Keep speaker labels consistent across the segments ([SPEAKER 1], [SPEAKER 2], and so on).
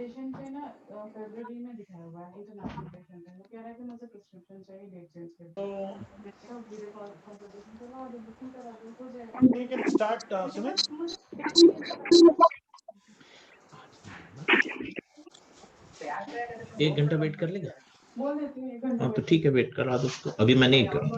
[SPEAKER 1] Patient है ना फरवरी में दिखाया हुआ है, इंटरनेशनल पेशेंट है, वो कह रहा है कि मुझे प्रिस्क्रिप्शन चाहिए, डेट चेंज कर
[SPEAKER 2] So
[SPEAKER 1] दीजिए। मैंने कहा वीडियो कॉल कंसल्टेशन करवा दो, बुकिंग करा दो, हो जाएगा।
[SPEAKER 2] we can start, Sumit.
[SPEAKER 3] एक घंटा वेट कर लेगा?
[SPEAKER 1] बोल देती हूँ 1 घंटा
[SPEAKER 3] हाँ तो
[SPEAKER 1] वेट
[SPEAKER 3] ठीक है, वेट करा दो उसको, अभी मैं नहीं करूँगा।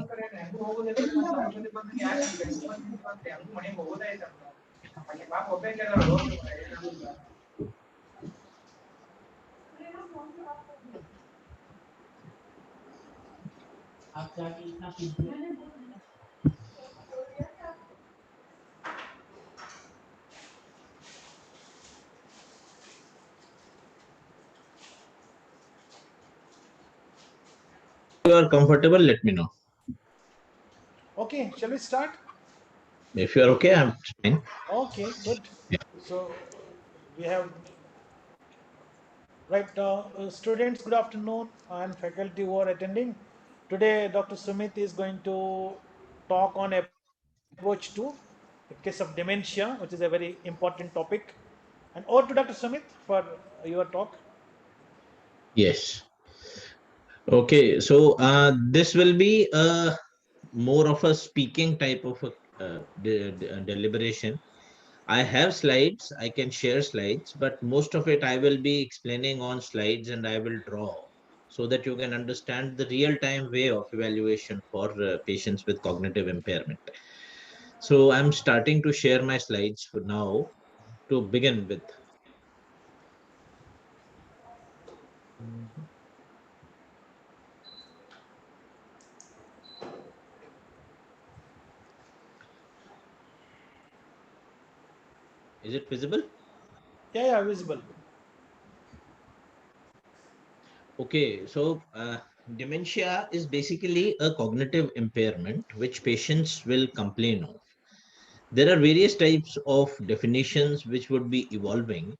[SPEAKER 3] आप जाके इतना you are comfortable, let me know.
[SPEAKER 2] Okay, shall we start?
[SPEAKER 3] If you are okay, I'm fine.
[SPEAKER 2] Okay, good. So we have students, good afternoon, and faculty who are attending. Today, Dr. Sumit is going to talk on approach to the case of dementia, which is a very important topic. And over to Dr. Sumit for your talk.
[SPEAKER 3] Yes. Okay, so this will be more of a speaking type of a deliberation. I have slides, I can share slides, but most of it I will be explaining on slides and I will draw so that you can understand the real-time way of evaluation for patients with cognitive impairment. So I'm starting to share my slides for now to begin with. Is it visible?
[SPEAKER 2] Yeah, visible.
[SPEAKER 3] Okay, so dementia is basically a cognitive impairment which patients will complain of. There are various types of definitions which would be evolving,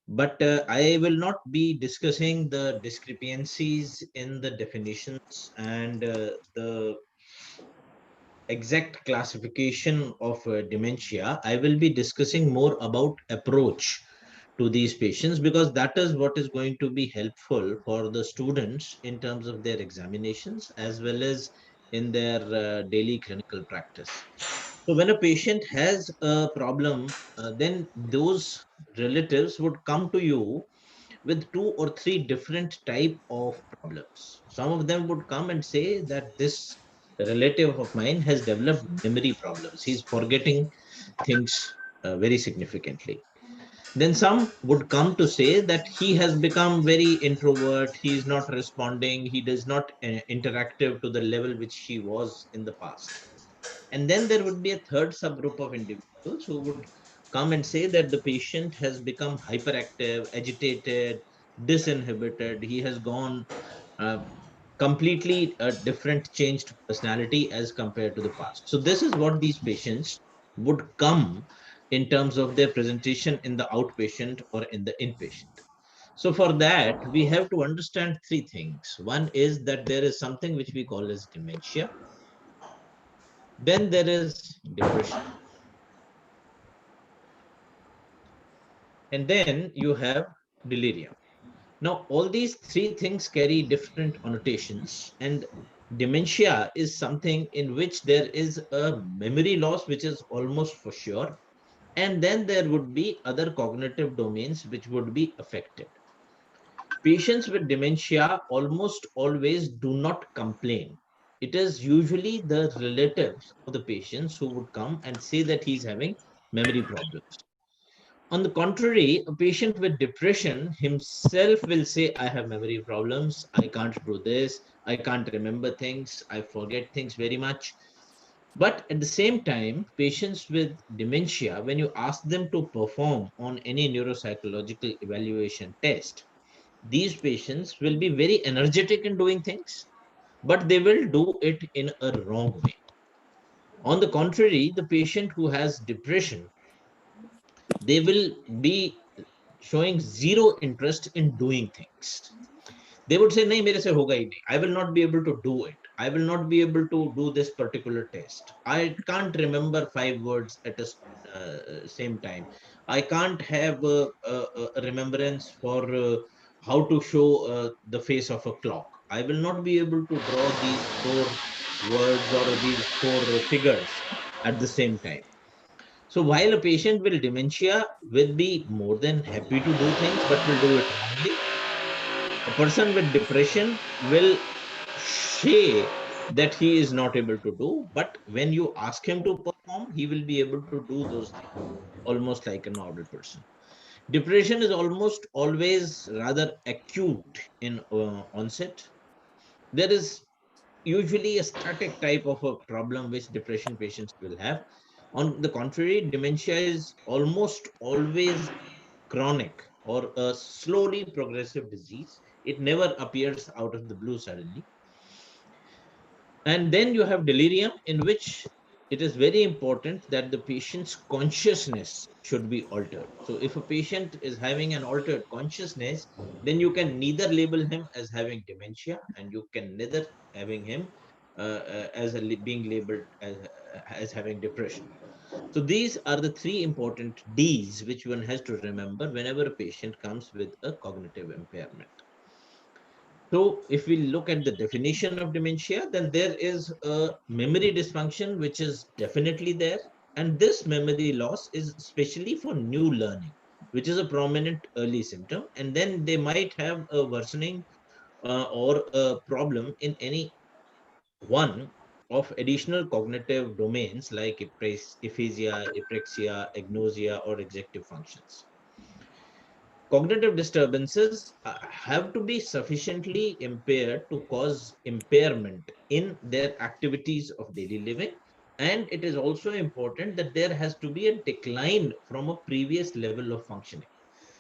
[SPEAKER 3] but I will not be discussing the discrepancies in the definitions and the exact classification of dementia. I will be discussing more about approach to these patients because that is what is going to be helpful for the students in terms of their examinations as well as in their daily clinical practice. So when a patient has a problem, then those relatives would come to you with 2 or 3 different type of problems. Some of them would come and say that this relative of mine has developed memory problems. He's forgetting things very significantly. Then some would come to say that he has become very introvert, he is not responding, he does not interactive to the level which he was in the past. And then there would be a third subgroup of individuals who would come and say that the patient has become hyperactive, agitated, disinhibited, he has gone uh, completely a different changed personality as compared to the past. So this is what these patients would come in terms of their presentation in the outpatient or in the inpatient. So for that, we have to understand 3 things. One is that there is something which we call as dementia. Then there is depression. And then you have delirium. Now, all these 3 things carry different annotations, and dementia is something in which there is a memory loss, which is almost for sure. And then there would be other cognitive domains which would be affected. Patients with dementia almost always do not complain. It is usually the relatives of the patients who would come and say that he's having memory problems. On the contrary, a patient with depression himself will say, I have memory problems, I can't do this, I can't remember things, I forget things very much. But at the same time, patients with dementia, when you ask them to perform on any neuropsychological evaluation test, these patients will be very energetic in doing things, but they will do it in a wrong way. On the contrary, the patient who has depression, they will be showing zero interest in doing things. They would say, nahi, mere se hoga hi nahi. I will not be able to do it. I will not be able to do this particular test. I can't remember 5 words at a same time. I can't have a remembrance for how to show the face of a clock. I will not be able to draw these 4 words or these 4 figures at the same time. So while a patient with dementia will be more than happy to do things, but will do it wrongly, a person with depression will say that he is not able to do, but when you ask him to perform, he will be able to do those things almost like a normal person. Depression is almost always rather acute in onset. There is usually a static type of a problem which depression patients will have. On the contrary, dementia is almost always chronic or a slowly progressive disease. It never appears out of the blue suddenly. And then you have delirium, in which it is very important that the patient's consciousness should be altered. So, if a patient is having an altered consciousness, then you can neither label him as having dementia, and you can neither having him as being labeled as having depression. So, these are the three important D's which one has to remember whenever a patient comes with a cognitive impairment. So, if we look at the definition of dementia, then there is a memory dysfunction, which is definitely there. And this memory loss is especially for new learning, which is a prominent early symptom. And then they might have a worsening or a problem in any one of additional cognitive domains like aphasia, apraxia, agnosia, or executive functions. Cognitive disturbances have to be sufficiently impaired to cause impairment in their activities of daily living. And it is also important that there has to be a decline from a previous level of functioning.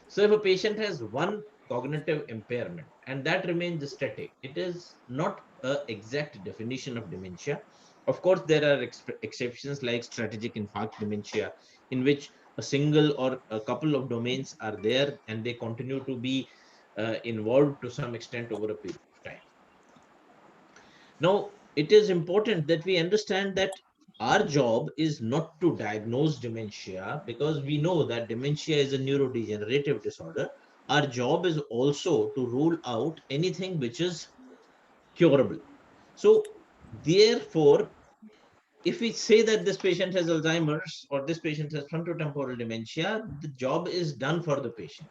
[SPEAKER 3] So if a patient has one cognitive impairment and that remains static, it is not an exact definition of dementia. Of course, there are exceptions like strategic infarct dementia, in which a single or a couple of domains are there and they continue to be involved to some extent over a period of time. Now, it is important that we understand that our job is not to diagnose dementia, because we know that dementia is a neurodegenerative disorder. Our job is also to rule out anything which is curable. So, therefore, if we say that this patient has Alzheimer's or this patient has frontotemporal dementia, the job is done for the patient.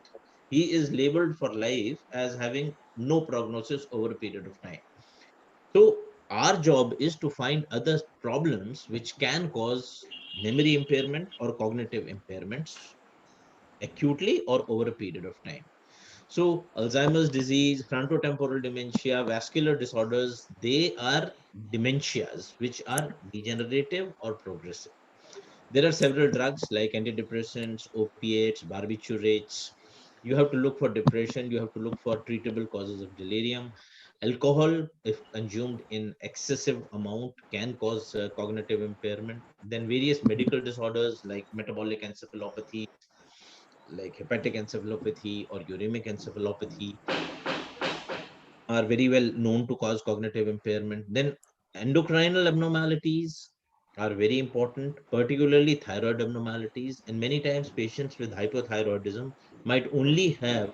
[SPEAKER 3] He is labeled for life as having no prognosis over a period of time. So our job is to find other problems which can cause memory impairment or cognitive impairments acutely or over a period of time. So Alzheimer's disease, frontotemporal dementia, vascular disorders, they are dementias which are degenerative or progressive. There are several drugs like antidepressants, opiates, barbiturates. You have to look for depression. You have to look for treatable causes of delirium. Alcohol, if consumed in excessive amount, can cause cognitive impairment. Then various medical disorders like metabolic encephalopathy, like hepatic encephalopathy or uremic encephalopathy, are very well known to cause cognitive impairment. Then endocrinal abnormalities are very important, particularly thyroid abnormalities. And many times patients with hypothyroidism might only have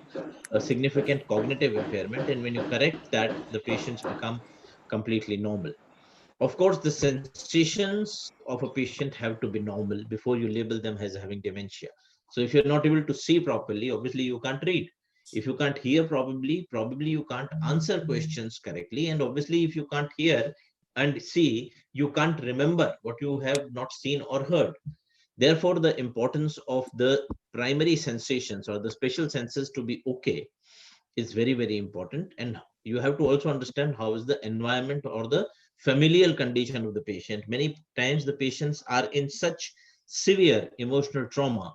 [SPEAKER 3] a significant cognitive impairment. And when you correct that, the patients become completely normal. Of course, the sensations of a patient have to be normal before you label them as having dementia. So if you're not able to see properly, obviously you can't read. If you can't hear, probably you can't answer questions correctly. And obviously, if you can't hear and see, you can't remember what you have not seen or heard. Therefore, the importance of the primary sensations or the special senses to be okay is very, very important. And you have to also understand how is the environment or the familial condition of the patient. Many times the patients are in such severe emotional trauma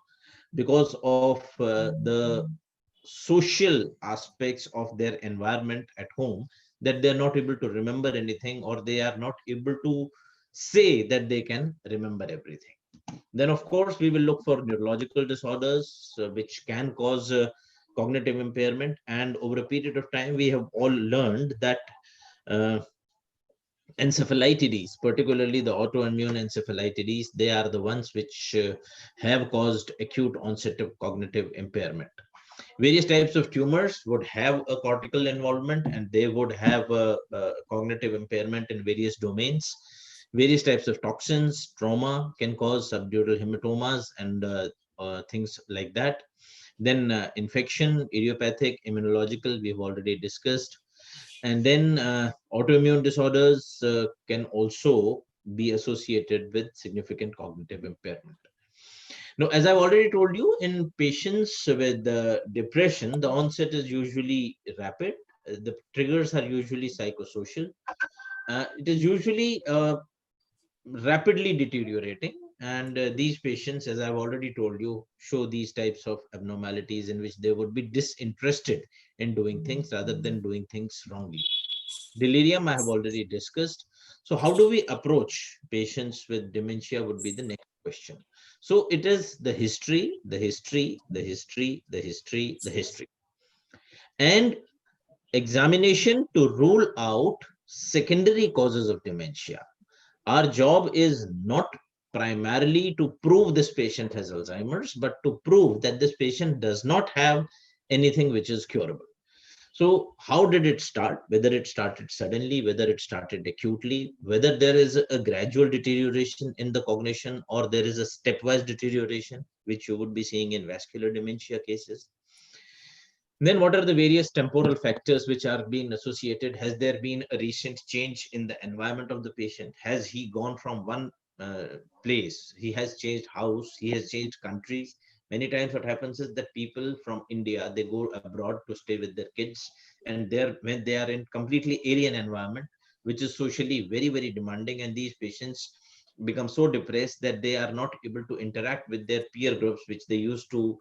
[SPEAKER 3] because of the social aspects of their environment at home, that they're not able to remember anything, or they are not able to say that they can remember everything. Then, of course, we will look for neurological disorders which can cause cognitive impairment. And over a period of time, we have all learned that uh, encephalitides, particularly the autoimmune encephalitides, they are the ones which have caused acute onset of cognitive impairment. Various types of tumors would have a cortical involvement and they would have a cognitive impairment in various domains. Various types of toxins, trauma can cause subdural hematomas and things like that. Then infection, idiopathic, immunological, we've already discussed. And then autoimmune disorders can also be associated with significant cognitive impairment. Now, as I've already told you, in patients with depression, the onset is usually rapid. The triggers are usually psychosocial. It is usually rapidly deteriorating. And these patients, as I've already told you, show these types of abnormalities in which they would be disinterested in doing things rather than doing things wrongly. Delirium, I have already discussed. So, how do we approach patients with dementia would be the next question. So, it is the history, the history, the history, the history, the history, and examination to rule out secondary causes of dementia. Our job is not primarily to prove this patient has Alzheimer's, but to prove that this patient does not have anything which is curable. So, how did it start? Whether it started suddenly, whether it started acutely, whether there is a gradual deterioration in the cognition or there is a stepwise deterioration, which you would be seeing in vascular dementia cases. Then, what are the various temporal factors which are being associated? Has there been a recent change in the environment of the patient? Has he gone from one place? He has changed house, he has changed countries. Many times what happens is that people from India, they go abroad to stay with their kids, and there when they are in completely alien environment, which is socially very, very demanding, and these patients become so depressed that they are not able to interact with their peer groups which they used to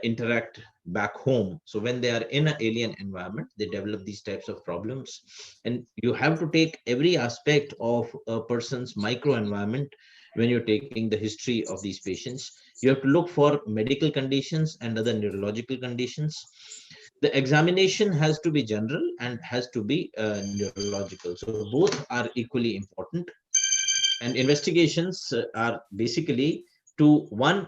[SPEAKER 3] interact back home. So when they are in an alien environment, they develop these types of problems. And you have to take every aspect of a person's microenvironment when you're taking the history of these patients. You have to look for medical conditions and other neurological conditions. The examination has to be general and has to be neurological. So both are equally important. And investigations are basically to one,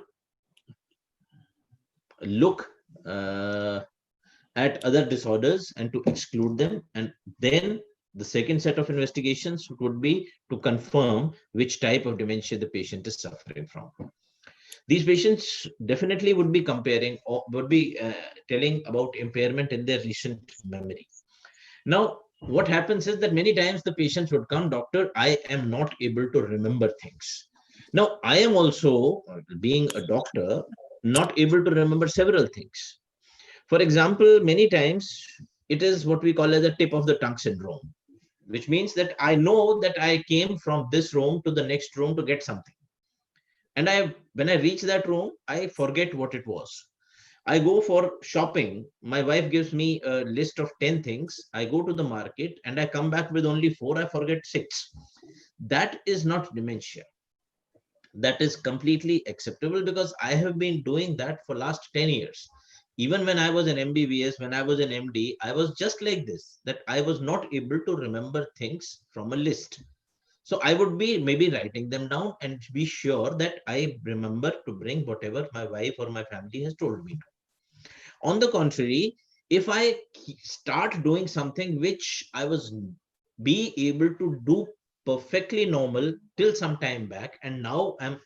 [SPEAKER 3] look at other disorders and to exclude them. And then the second set of investigations would be to confirm which type of dementia the patient is suffering from. These patients definitely would be comparing or would be telling about impairment in their recent memory. Now, what happens is that many times the patients would come, doctor, I am not able to remember things. Now, I am also, being a doctor, not able to remember several things. For example, many times it is what we call as a tip of the tongue syndrome, which means that I know that I came from this room to the next room to get something. And when I reach that room, I forget what it was. I go for shopping. My wife gives me a list of 10 things. I go to the market and I come back with only 4. I forget 6. That is not dementia. That is completely acceptable because I have been doing that for last 10 years. Even when I was an MBBS, when I was an MD, I was just like this, that I was not able to remember things from a list. So I would be maybe writing them down and be sure that I remember to bring whatever my wife or my family has told me. On the contrary, if I start doing something which I was be able to do perfectly normal till some time back, and now I'm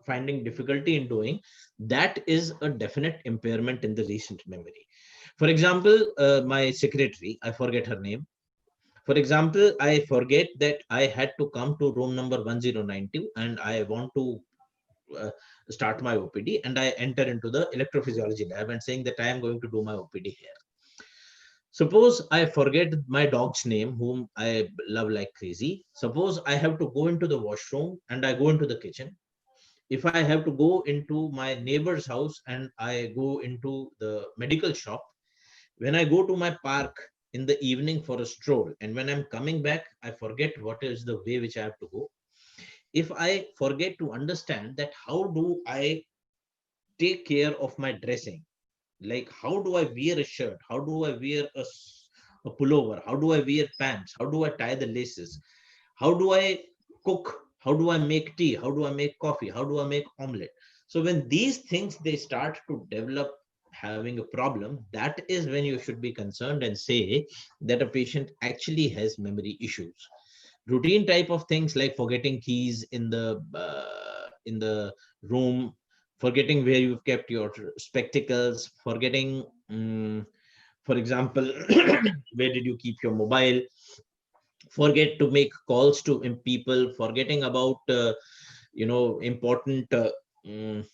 [SPEAKER 3] finding difficulty in doing, that is a definite impairment in the recent memory. For example, my secretary, I forget her name. For example, I forget that I had to come to room number 1092 and I want to uh, start my OPD, and I enter into the electrophysiology lab and saying that I am going to do my OPD here. Suppose I forget my dog's name, whom I love like crazy. Suppose I have to go into the washroom and I go into the kitchen. If I have to go into my neighbor's house and I go into the medical shop, when I go to my park in the evening for a stroll, and when I'm coming back, I forget what is the way which I have to go. If I forget to understand that how do I take care of my dressing, like how do I wear a shirt, how do I wear a pullover, how do I wear pants, how do I tie the laces, How do I cook? How do I make tea? How do I make coffee? How do I make omelette? So when these things they start to develop having a problem, that is when you should be concerned and say that a patient actually has memory issues. Routine type of things like forgetting keys in the room, forgetting where you've kept your spectacles, forgetting for example where did you keep your mobile, forget to make calls to people, forgetting about important mm,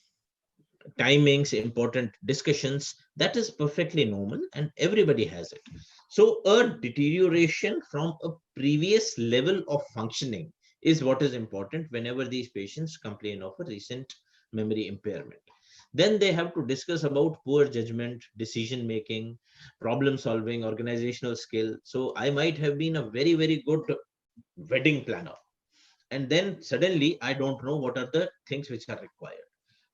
[SPEAKER 3] timings, important discussions. That is perfectly normal and everybody has it. So a deterioration from a previous level of functioning is what is important whenever these patients complain of a recent memory impairment. Then they have to discuss about poor judgment, decision making, problem solving, organizational skill. So I might have been a very, very good wedding planner, and then suddenly I don't know what are the things which are required.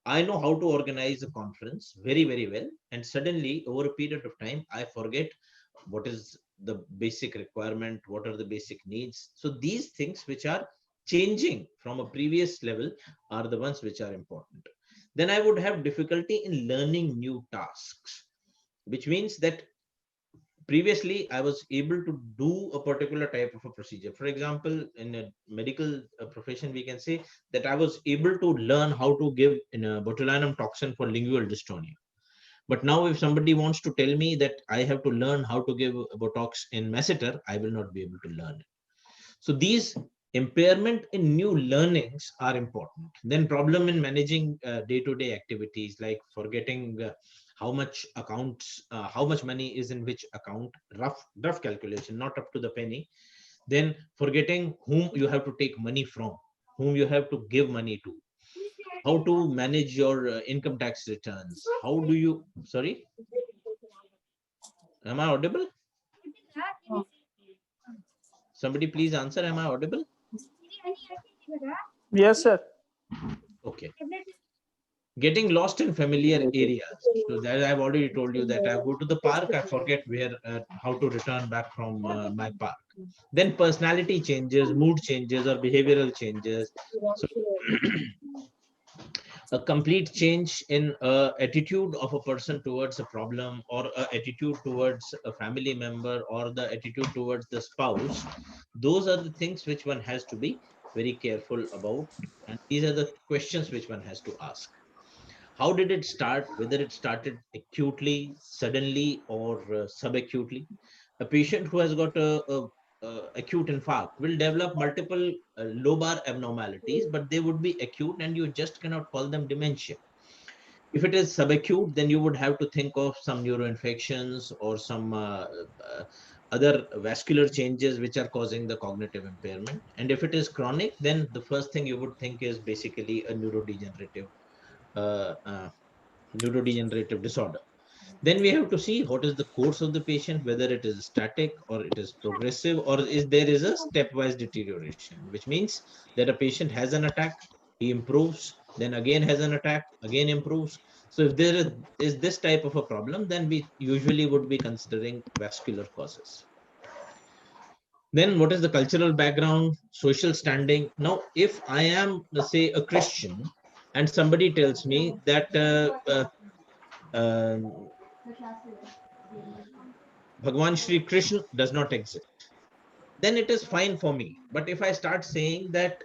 [SPEAKER 3] I know how to organize a conference very, very well. And suddenly, over a period of time, I forget what is the basic requirement, what are the basic needs. So these things which are changing from a previous level are the ones which are important. Then I would have difficulty in learning new tasks, which means that previously I was able to do a particular type of a procedure. For example, in a medical profession, we can say that I was able to learn how to give in a botulinum toxin for lingual dystonia. But now if somebody wants to tell me that I have to learn how to give botox in masseter, I will not be able to learn it. So these impairment in new learnings are important. Then problem in managing day-to-day activities like forgetting how much accounts, how much money is in which account, rough calculation, not up to the penny. Then forgetting whom you have to take money from, whom you have to give money to, how to manage your income tax returns. How do you, sorry, am I audible? Somebody please answer, am I audible?
[SPEAKER 4] Yes, sir.
[SPEAKER 3] Okay. Getting lost in familiar areas. So that I've already told you that I go to the park, I forget where, how to return back from my park. Then personality changes, mood changes, or behavioral changes. So a complete change in attitude of a person towards a problem, or a attitude towards a family member, or the attitude towards the spouse. Those are the things which one has to be very careful about. And these are the questions which one has to ask. How did it start? Whether it started acutely, suddenly, or subacutely. A patient who has got a acute infarct will develop multiple lobar abnormalities, but they would be acute and you just cannot call them dementia. If it is subacute, then you would have to think of some neuroinfections or some uh, other vascular changes which are causing the cognitive impairment. And if it is chronic, then the first thing you would think is basically a uh, uh, neurodegenerative disorder. Then we have to see what is the course of the patient, whether it is static or it is progressive, or is there is a stepwise deterioration, which means that a patient has an attack, he improves, then again has an attack, again improves. So if there is this type of a problem, then we usually would be considering vascular causes. Then what is the cultural background, social standing? Now, if I am, let's say, a Christian, and somebody tells me that uh, Bhagwan Shri Krishna does not exist, then it is fine for me. But if I start saying that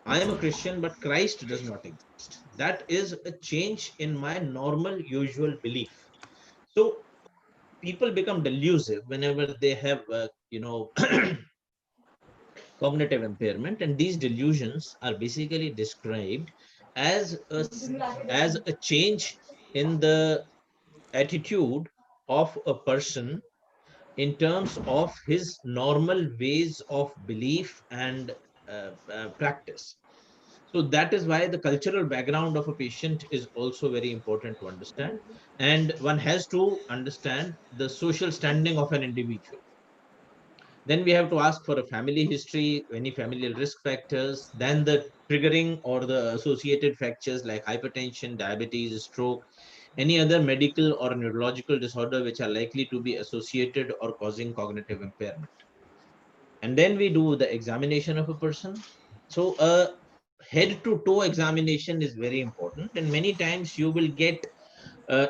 [SPEAKER 3] I am a Christian, but Christ does not exist, that is a change in my normal, usual belief. So people become delusive whenever they have, cognitive impairment, and these delusions are basically described as as a change in the attitude of a person in terms of his normal ways of belief and practice. So that is why the cultural background of a patient is also very important to understand. And one has to understand the social standing of an individual. Then we have to ask for a family history, any familial risk factors, then the triggering or the associated factors like hypertension, diabetes, stroke, any other medical or neurological disorder which are likely to be associated or causing cognitive impairment. and then we do the examination of a person. So a head to toe examination is very important, and many times you will get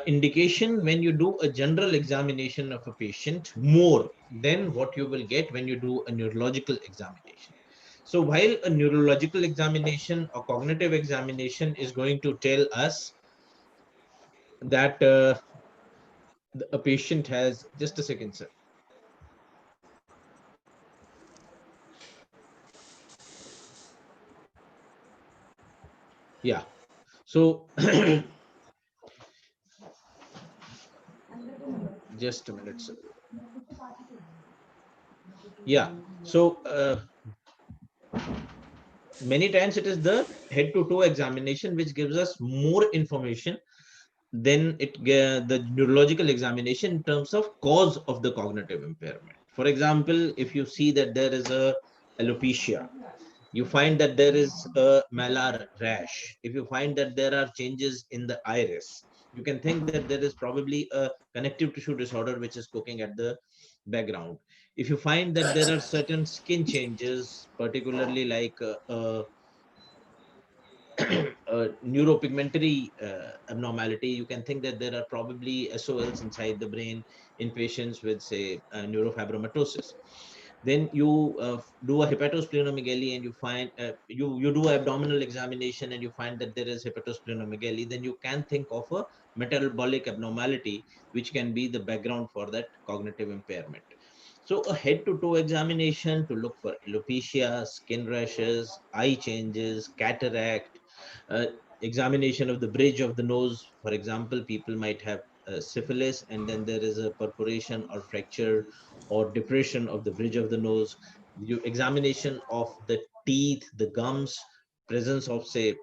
[SPEAKER 3] indication when you do a general examination of a patient more than what you will get when you do a neurological examination. So while a neurological examination or cognitive examination is going to tell us that a patient has, just a second, sir. Yeah. So just a minute, sir. Yeah. So many times it is the head to toe examination which gives us more information than the neurological examination in terms of cause of the cognitive impairment. For example, if you see that there is a alopecia, you find that there is a malar rash, if you find that there are changes in the iris, you can think that there is probably a connective tissue disorder which is cooking at the background. If you find that there are certain skin changes, particularly like neuropigmentary abnormality, you can think that there are probably SOLs inside the brain in patients with, say, neurofibromatosis. Then you do a hepatosplenomegaly and you find you do abdominal examination and you find that there is hepatosplenomegaly. Then you can think of a metabolic abnormality which can be the background for that cognitive impairment. So a head to toe examination to look for alopecia, skin rashes, eye changes, cataract, uh, examination of the bridge of the nose. For example, people might have syphilis and then there is a perforation or fracture or depression of the bridge of the nose. You examination of the teeth, the gums, presence of, say,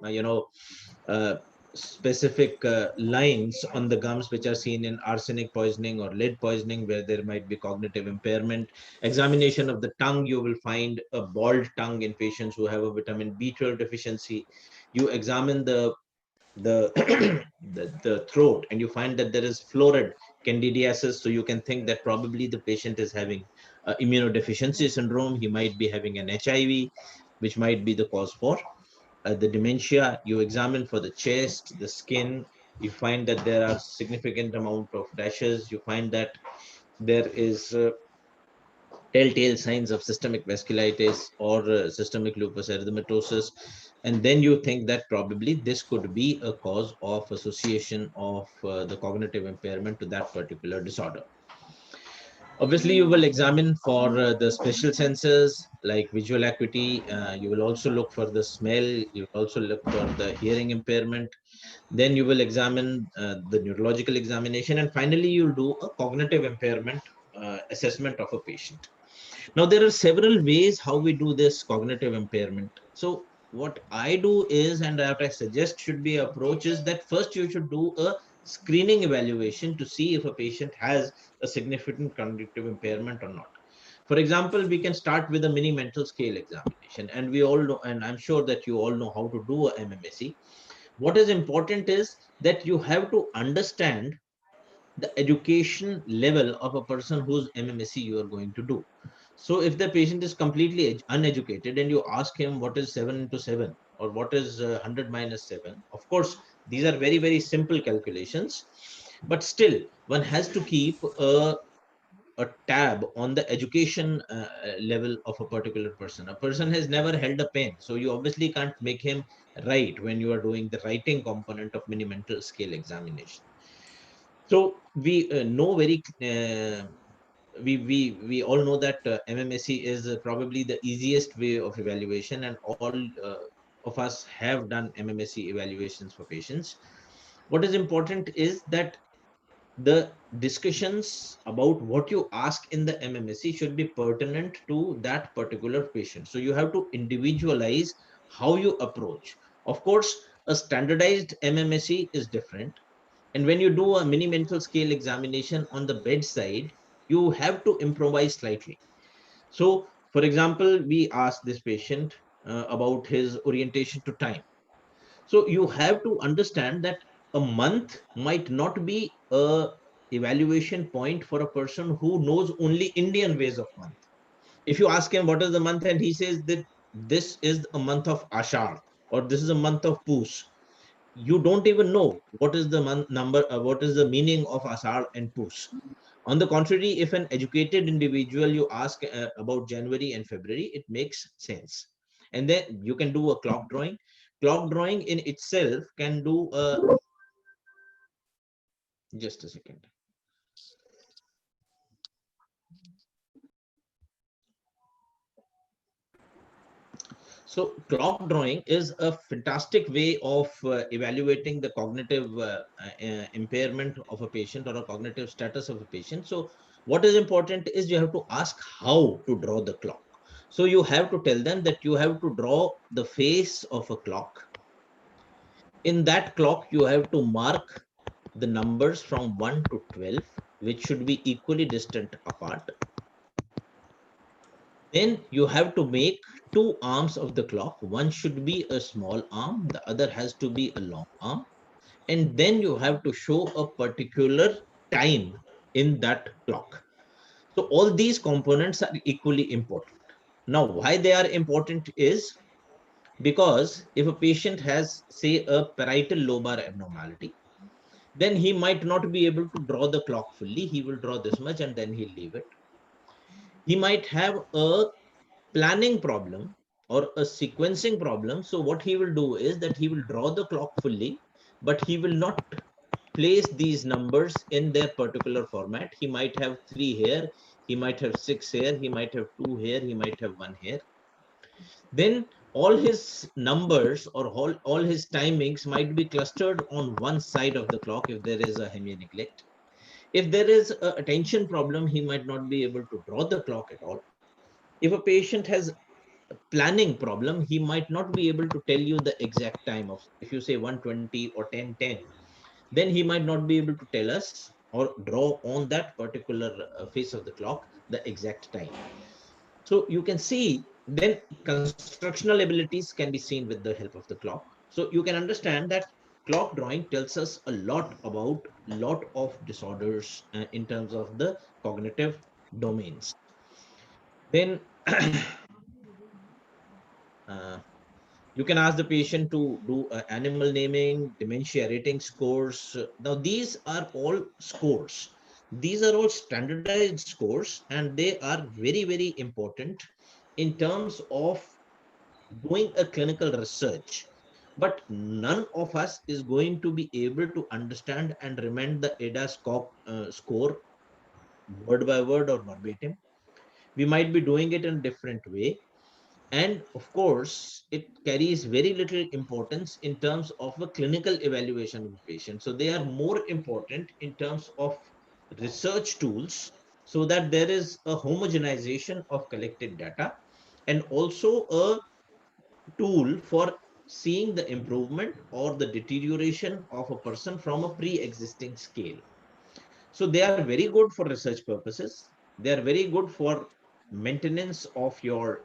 [SPEAKER 3] uh, specific lines on the gums which are seen in arsenic poisoning or lead poisoning where there might be cognitive impairment. Examination of the tongue, you will find a bald tongue in patients who have a vitamin B12 deficiency. You examine the the throat and you find that there is florid candidiasis, so you can think that probably the patient is having immunodeficiency syndrome. He might be having an HIV, which might be the cause for the dementia. You examine for the chest, the skin. You find that there are significant amount of rashes. You find that there is telltale signs of systemic vasculitis or systemic lupus erythematosus, and then you think that probably this could be a cause of association of the cognitive impairment to that particular disorder. Obviously, you will examine for the special senses like visual acuity. You will also look for the smell. You will also look for the hearing impairment. Then you will examine the neurological examination. And finally, you'll do a cognitive impairment assessment of a patient. Now, there are several ways how we do this cognitive impairment. So what I do is, and what I suggest should be approach is that first you should do a screening evaluation to see if a patient has a significant cognitive impairment or not. For example, we can start with a mini mental scale examination, and we all know, and I'm sure that you all know how to do a MMSE. What is important is that you have to understand the education level of a person whose MMSE you are going to do. So if the patient is completely uneducated and you ask him what is 7 into 7 or what is 100 minus 7, of course, these are very, very simple calculations. But still, one has to keep a tab on the education level of a particular person. A person has never held a pen, so you obviously can't make him write when you are doing the writing component of mini mental scale examination. So we know very we all know that MMSE is probably the easiest way of evaluation, and all of us have done MMSE evaluations for patients. What is important is that the discussions about what you ask in the MMSE should be pertinent to that particular patient. So you have to individualize how you approach. Of course, a standardized MMSE is different, and when you do a mini mental scale examination on the bedside, you have to improvise slightly. So, for example, we ask this patient about his orientation to time. So you have to understand that a month might not be a evaluation point for a person who knows only Indian ways of month. If you ask him what is the month and he says that this is a month of Ashar or this is a month of Poos, you don't even know what is the month number, what is the meaning of Ashar and Poos. On the contrary, if an educated individual you ask about January and February, it makes sense. And then you can do a clock drawing. Clock drawing in itself can do a, just a second. So clock drawing is a fantastic way of evaluating the cognitive impairment of a patient or a cognitive status of a patient. So what is important is you have to ask how to draw the clock. So you have to tell them that you have to draw the face of a clock. In that clock, you have to mark the numbers from 1 to 12, which should be equally distant apart. Then you have to make two arms of the clock. One should be a small arm, the other has to be a long arm. And then you have to show a particular time in that clock. So all these components are equally important. Now, why they are important is because if a patient has, say, a parietal lobar abnormality, then he might not be able to draw the clock fully. He will draw this much and then he'll leave it. He might have a planning problem or a sequencing problem. So what he will do is that he will draw the clock fully, but he will not place these numbers in their particular format. He might have 3 here, he might have 6 here, he might have 2 here, he might have 1 here. Then all his numbers or all his timings might be clustered on one side of the clock if there is a hemi-neglect. If there is a attention problem, he might not be able to draw the clock at all. If a patient has planning problem, he might not be able to tell you the exact time of, if you say 1:20 or 10:10, then he might not be able to tell us or draw on that particular face of the clock the exact time. So you can see then constructional abilities can be seen with the help of the clock. So you can understand that clock drawing tells us a lot about lot of disorders in terms of the cognitive domains. Then uh, you can ask the patient to do animal naming, dementia rating scores. Now, these are all scores. These are all standardized scores, and they are very, very important in terms of doing a clinical research. But none of us is going to be able to understand and remember the ADA score word by word or verbatim. We might be doing it in a different way, and of course it carries very little importance in terms of a clinical evaluation of a patient. So they are more important in terms of research tools, so that there is a homogenization of collected data and also a tool for seeing the improvement or the deterioration of a person from a pre-existing scale. So they are very good for research purposes. They are very good for maintenance of your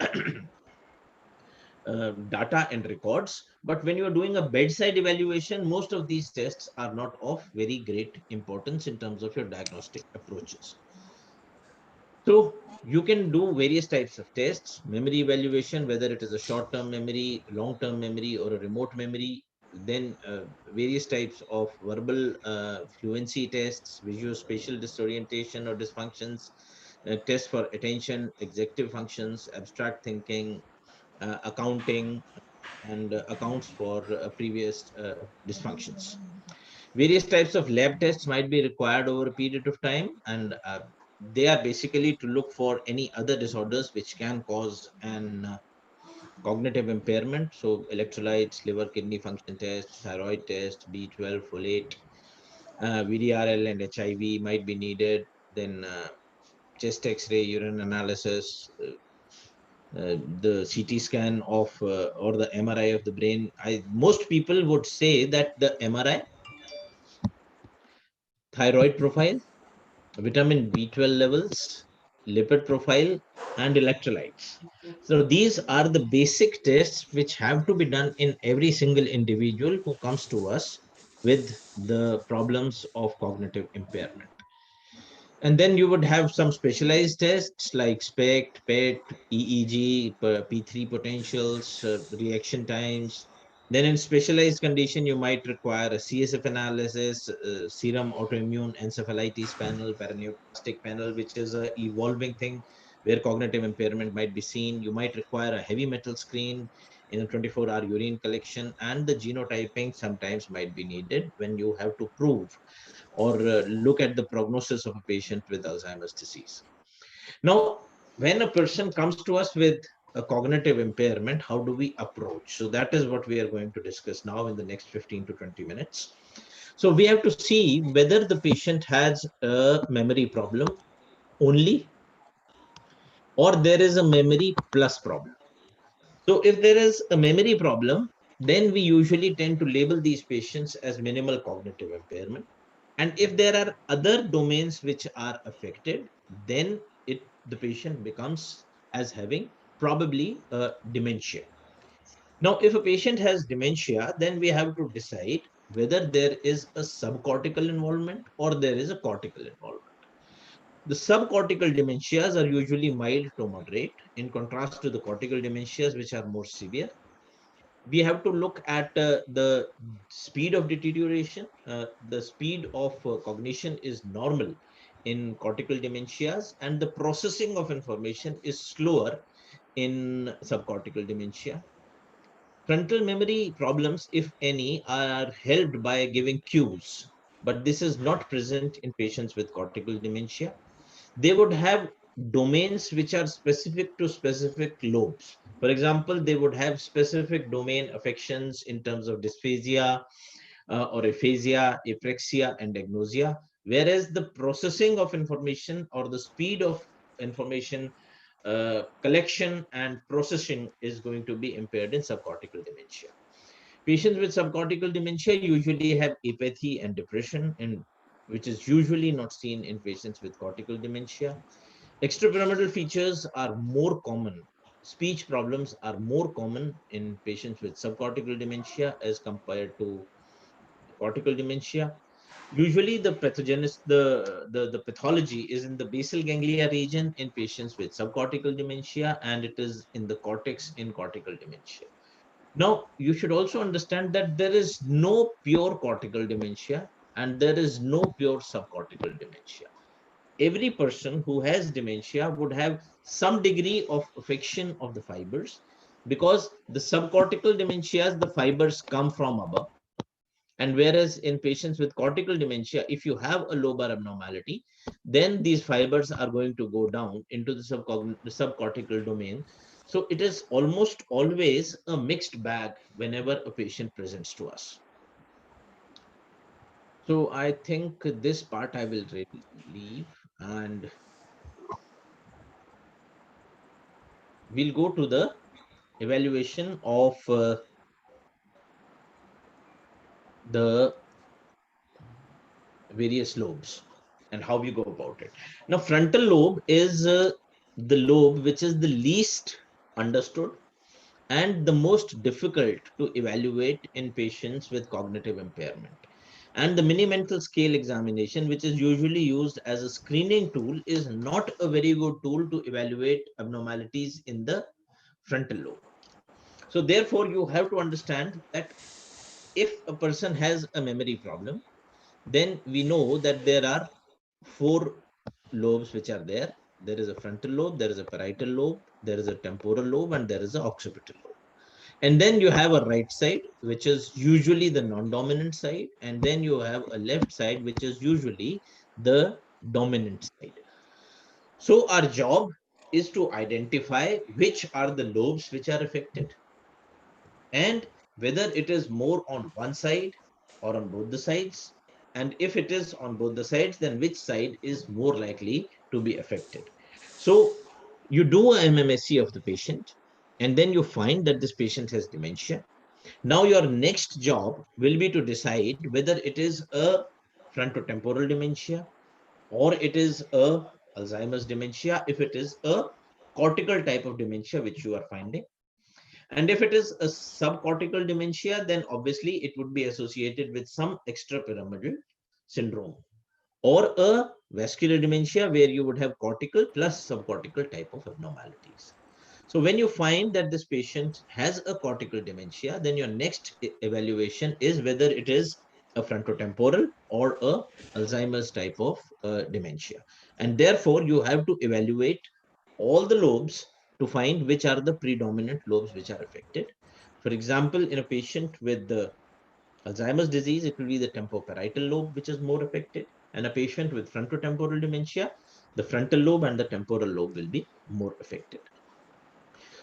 [SPEAKER 3] data and records. But when you're doing a bedside evaluation, most of these tests are not of very great importance in terms of your diagnostic approaches. So you can do various types of tests, memory evaluation, whether it is a short-term memory, long-term memory, or a remote memory. Then various types of verbal fluency tests, visual-spatial disorientation or dysfunctions, tests for attention, executive functions, abstract thinking, accounting, and accounts for previous dysfunctions. Various types of lab tests might be required over a period of time, and they are basically to look for any other disorders which can cause an cognitive impairment. So electrolytes, liver kidney function test, thyroid test, B12, folate, VDRL and HIV might be needed. Then chest X-ray, urine analysis, the CT scan of or the MRI of the brain. Most people would say that the MRI, thyroid profile, vitamin B12 levels, lipid profile, and electrolytes. So these are the basic tests which have to be done in every single individual who comes to us with the problems of cognitive impairment. And then you would have some specialized tests like SPECT, PET, EEG, P3 potentials, reaction times. Then in specialized condition, you might require a CSF analysis, serum autoimmune encephalitis panel, paraneoplastic panel, which is a evolving thing where cognitive impairment might be seen. You might require a heavy metal screen in a 24-hour urine collection, and the genotyping sometimes might be needed when you have to prove or look at the prognosis of a patient with Alzheimer's disease. Now, when a person comes to us with a cognitive impairment, how do we approach? So that is what we are going to discuss now in the next 15 to 20 minutes. So we have to see whether the patient has a memory problem only, or there is a memory plus problem. So if there is a memory problem, then we usually tend to label these patients as minimal cognitive impairment. And if there are other domains which are affected, then the patient becomes as having probably dementia. Now, if a patient has dementia, then we have to decide whether there is a subcortical involvement or there is a cortical involvement. The subcortical dementias are usually mild to moderate, in contrast to the cortical dementias, which are more severe. We have to look at the speed of deterioration. The speed of cognition is normal in cortical dementias, and the processing of information is slower in subcortical dementia. Frontal memory problems, if any, are helped by giving cues, but this is not present in patients with cortical dementia. They would have domains which are specific to specific lobes. For example, they would have specific domain affections in terms of dysphagia or aphasia, apraxia, and agnosia, whereas the processing of information or the speed of information collection and processing is going to be impaired in subcortical dementia. Patients with subcortical dementia usually have apathy and depression, and which is usually not seen in patients with cortical dementia. Extrapyramidal features are more common. Speech problems are more common in patients with subcortical dementia as compared to cortical dementia. Usually, the pathology is in the basal ganglia region in patients with subcortical dementia, and it is in the cortex in cortical dementia. Now, you should also understand that there is no pure cortical dementia and there is no pure subcortical dementia. Every person who has dementia would have some degree of affection of the fibers, because the subcortical dementias, the fibers come from above. And whereas in patients with cortical dementia, if you have a lobar abnormality, then these fibers are going to go down into the subcortical domain. So it is almost always a mixed bag whenever a patient presents to us. So I think this part I will leave, and we'll go to the evaluation of the various lobes and how we go about it. Now, frontal lobe is the lobe which is the least understood and the most difficult to evaluate in patients with cognitive impairment. And the mini mental scale examination, which is usually used as a screening tool, is not a very good tool to evaluate abnormalities in the frontal lobe. So, therefore, you have to understand that if a person has a memory problem, then we know that there are four lobes which are there. There is a frontal lobe, there is a parietal lobe, there is a temporal lobe, and there is a occipital lobe. And then you have a right side, which is usually the non-dominant side, and then you have a left side, which is usually the dominant side. So our job is to identify which are the lobes which are affected, and whether it is more on one side or on both the sides. And if it is on both the sides, then which side is more likely to be affected. So you do a MMSE of the patient, and then you find that this patient has dementia. Now your next job will be to decide whether it is a frontotemporal dementia or it is a Alzheimer's dementia, if it is a cortical type of dementia which you are finding. And if it is a subcortical dementia, then obviously it would be associated with some extrapyramidal syndrome. or a vascular dementia where you would have cortical plus subcortical type of abnormalities. So when you find that this patient has a cortical dementia, then your next evaluation is whether it is a frontotemporal or a Alzheimer's type of dementia. And therefore, you have to evaluate all the lobes to find which are the predominant lobes which are affected. For example, in a patient with the Alzheimer's disease, it will be the temporoparietal lobe which is more affected. And a patient with frontotemporal dementia, the frontal lobe and the temporal lobe will be more affected.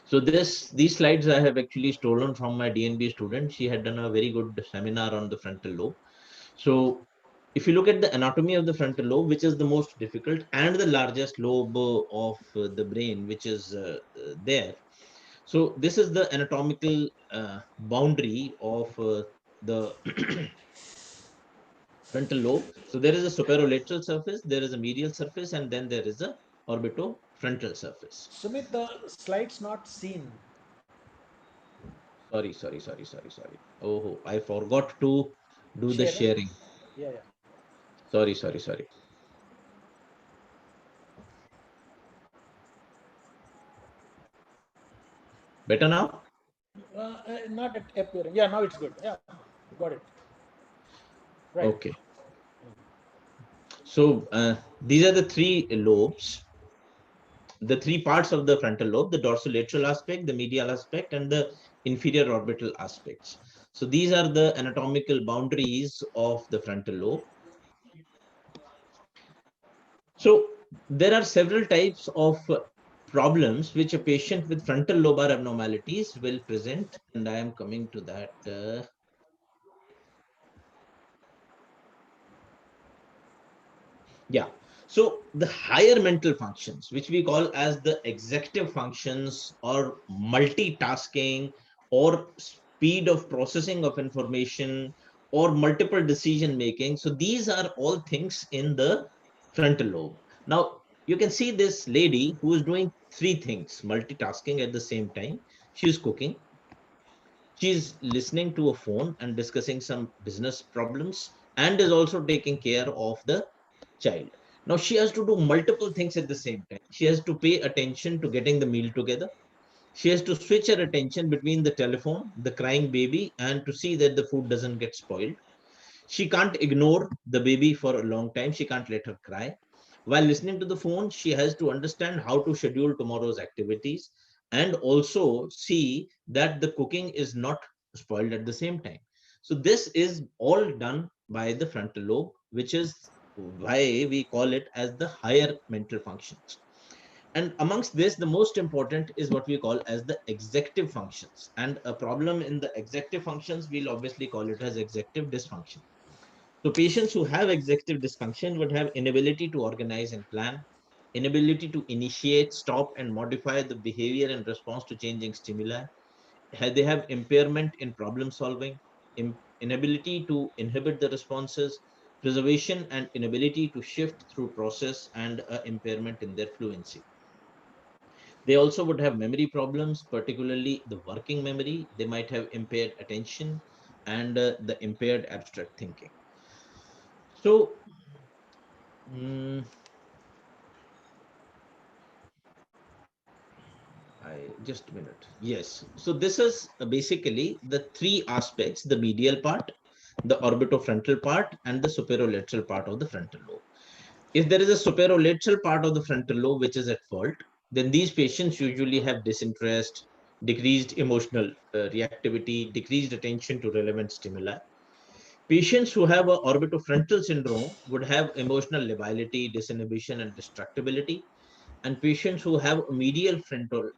[SPEAKER 3] So these slides I have actually stolen from my DNB student. She had done a very good seminar on the frontal lobe. So if you look at the anatomy of the frontal lobe, which is the most difficult and the largest lobe of the brain, which is there. So this is the anatomical boundary of the frontal lobe. So there is a superolateral surface, there is a medial surface, and then there is a orbitofrontal surface.
[SPEAKER 2] Sumit, the slide's not seen.
[SPEAKER 3] Sorry. Oh, I forgot to do the
[SPEAKER 2] Sharing?
[SPEAKER 3] sharing.
[SPEAKER 2] Yeah, yeah.
[SPEAKER 3] Sorry. Better now?
[SPEAKER 2] Not appearing. Yeah, now it's good. Yeah, got it. Right.
[SPEAKER 3] Okay. So these are the three lobes, the three parts of the frontal lobe: the dorsolateral aspect, the medial aspect, and the inferior orbital aspects. So these are the anatomical boundaries of the frontal lobe. So there are several types of problems which a patient with frontal lobar abnormalities will present, and I am coming to that. Yeah. So the higher mental functions, which we call as the executive functions or multitasking or speed of processing of information or multiple decision making. So these are all things in the frontal lobe. Now you can see this lady who is doing three things multitasking at the same time. She is cooking, she's listening to a phone and discussing some business problems, and is also taking care of the child. Now she has to do multiple things at the same time. She has to pay attention to getting the meal together. She has to switch her attention between the telephone, the crying baby, and to see that the food doesn't get spoiled. She can't ignore the baby for a long time. She can't let her cry. While listening to the phone, she has to understand how to schedule tomorrow's activities and also see that the cooking is not spoiled at the same time. So this is all done by the frontal lobe, which is why we call it as the higher mental functions. And amongst this, the most important is what we call as the executive functions. And a problem in the executive functions, we'll obviously call it as executive dysfunction. So patients who have executive dysfunction would have inability to organize and plan, inability to initiate, stop, and modify the behavior in response to changing stimuli. They have impairment in problem solving, inability to inhibit the responses, preservation and inability to shift through process, and impairment in their fluency. They also would have memory problems, particularly the working memory. They might have impaired attention and the impaired abstract thinking. So, mm, just a minute. Yes. So this is basically the three aspects: the medial part, the orbitofrontal part, and the superolateral part of the frontal lobe. If there is a superolateral part of the frontal lobe which is at fault, then these patients usually have disinterest, decreased emotional reactivity, decreased attention to relevant stimuli. Patients who have a orbitofrontal syndrome would have emotional lability, disinhibition, and distractibility. And patients who have a medial frontal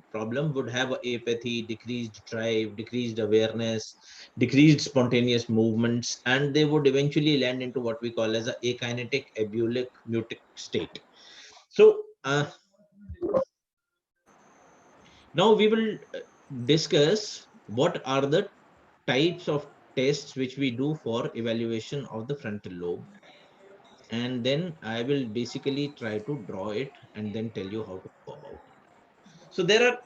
[SPEAKER 3] problem would have apathy, decreased drive, decreased awareness, decreased spontaneous movements, and they would eventually land into what we call as a akinetic, ebulic, mutic state. So now we will discuss what are the types of tests which we do for evaluation of the frontal lobe, and then I will basically try to draw it and then tell you how to go about it. So there are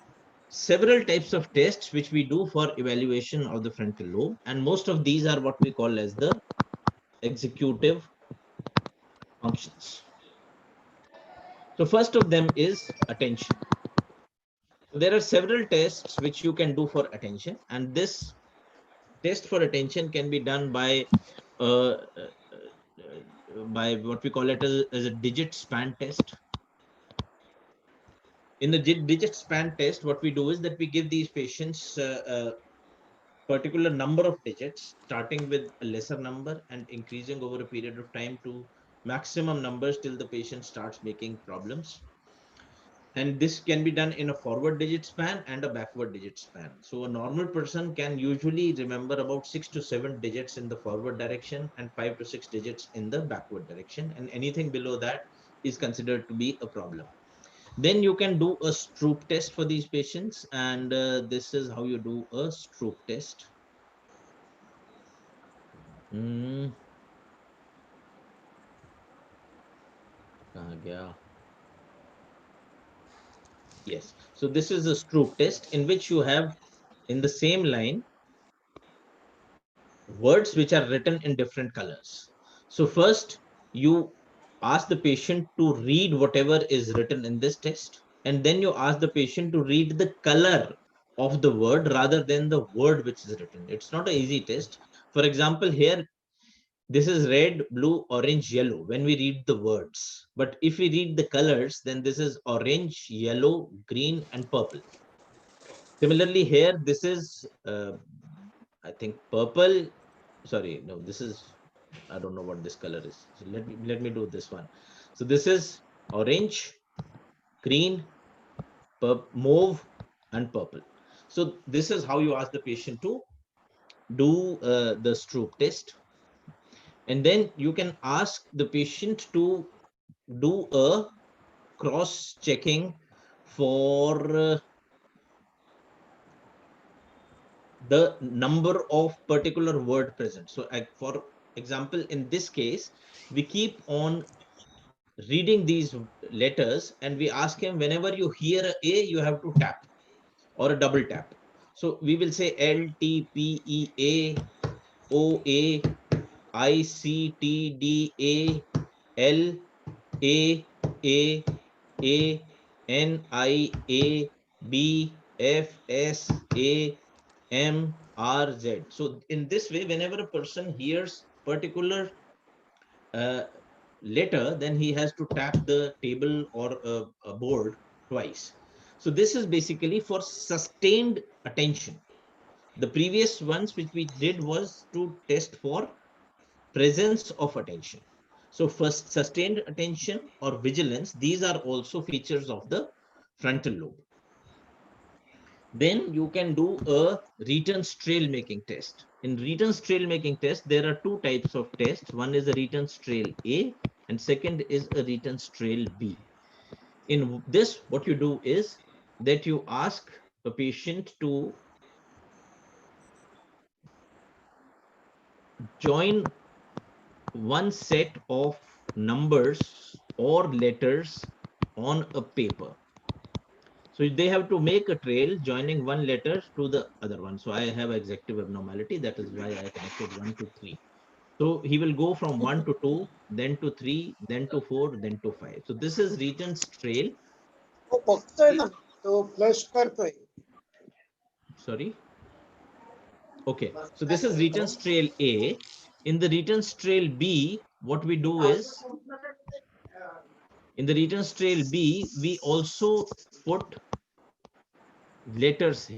[SPEAKER 3] several types of tests which we do for evaluation of the frontal lobe, and most of these are what we call as the executive functions. So first of them is attention. There are several tests which you can do for attention, and this test for attention can be done uh, by what we call it as a digit span test. In the digit span test, what we do is that we give these patients a particular number of digits, starting with a lesser number and increasing over a period of time to maximum numbers till the patient starts making problems. And this can be done in a forward digit span and a backward digit span. So a normal person can usually remember about 6 to 7 digits in the forward direction and 5 to 6 digits in the backward direction, and anything below that is considered to be a problem. Then you can do a Stroop test for these patients, and this is how you do a Stroop test. Hmm. Yes, so this is a Stroop test in which you have in the same line words which are written in different colors. So first you ask the patient to read whatever is written in this text, and then you ask the patient to read the color of the word rather than the word which is written. It's not an easy test. For example, here this is red, blue, orange, yellow when we read the words. But if we read the colors, then this is orange, yellow, green, and purple. Similarly, here this is, I think, purple. Sorry, no, this is, I don't know what this color is. So let me do this one. So this is orange, green, mauve, and purple. So this is how you ask the patient to do the Stroop test. And then you can ask the patient to do a cross checking for the number of particular word present. So for example, in this case, we keep on reading these letters and we ask him, whenever you hear a, you have to tap or a double tap. So we will say L, T, P, E, A, O, A, I, C, T, D, A, L, A, A, A, N, I, A, B, F, S, A, M, R, Z. So in this way, whenever a person hears particular uh, letter, then he has to tap the table or a board twice. So this is basically for sustained attention. The previous ones which we did was to test for presence of attention. So first, sustained attention or vigilance, these are also features of the frontal lobe. Then you can do a Reiten's trail making test. In Reiten's trail making test, there are two types of tests. One is a Reiten's trail A and second is a Reiten's trail B. In this, what you do is that you ask a patient to join one set of numbers or letters on a paper. So they have to make a trail joining one letter to the other one. So I have executive abnormality. That is why I connected 1 to 3. So he will go from 1 to 2, then to 3, then to 4, then to 5. So this is Reiten's trail.
[SPEAKER 4] वो बघतोय ना तो flush करतोय
[SPEAKER 3] Sorry. Okay. So this is Reiten's trail A. In the Reiten's trail B, what we do is in the Reiten's trail B, we also put letters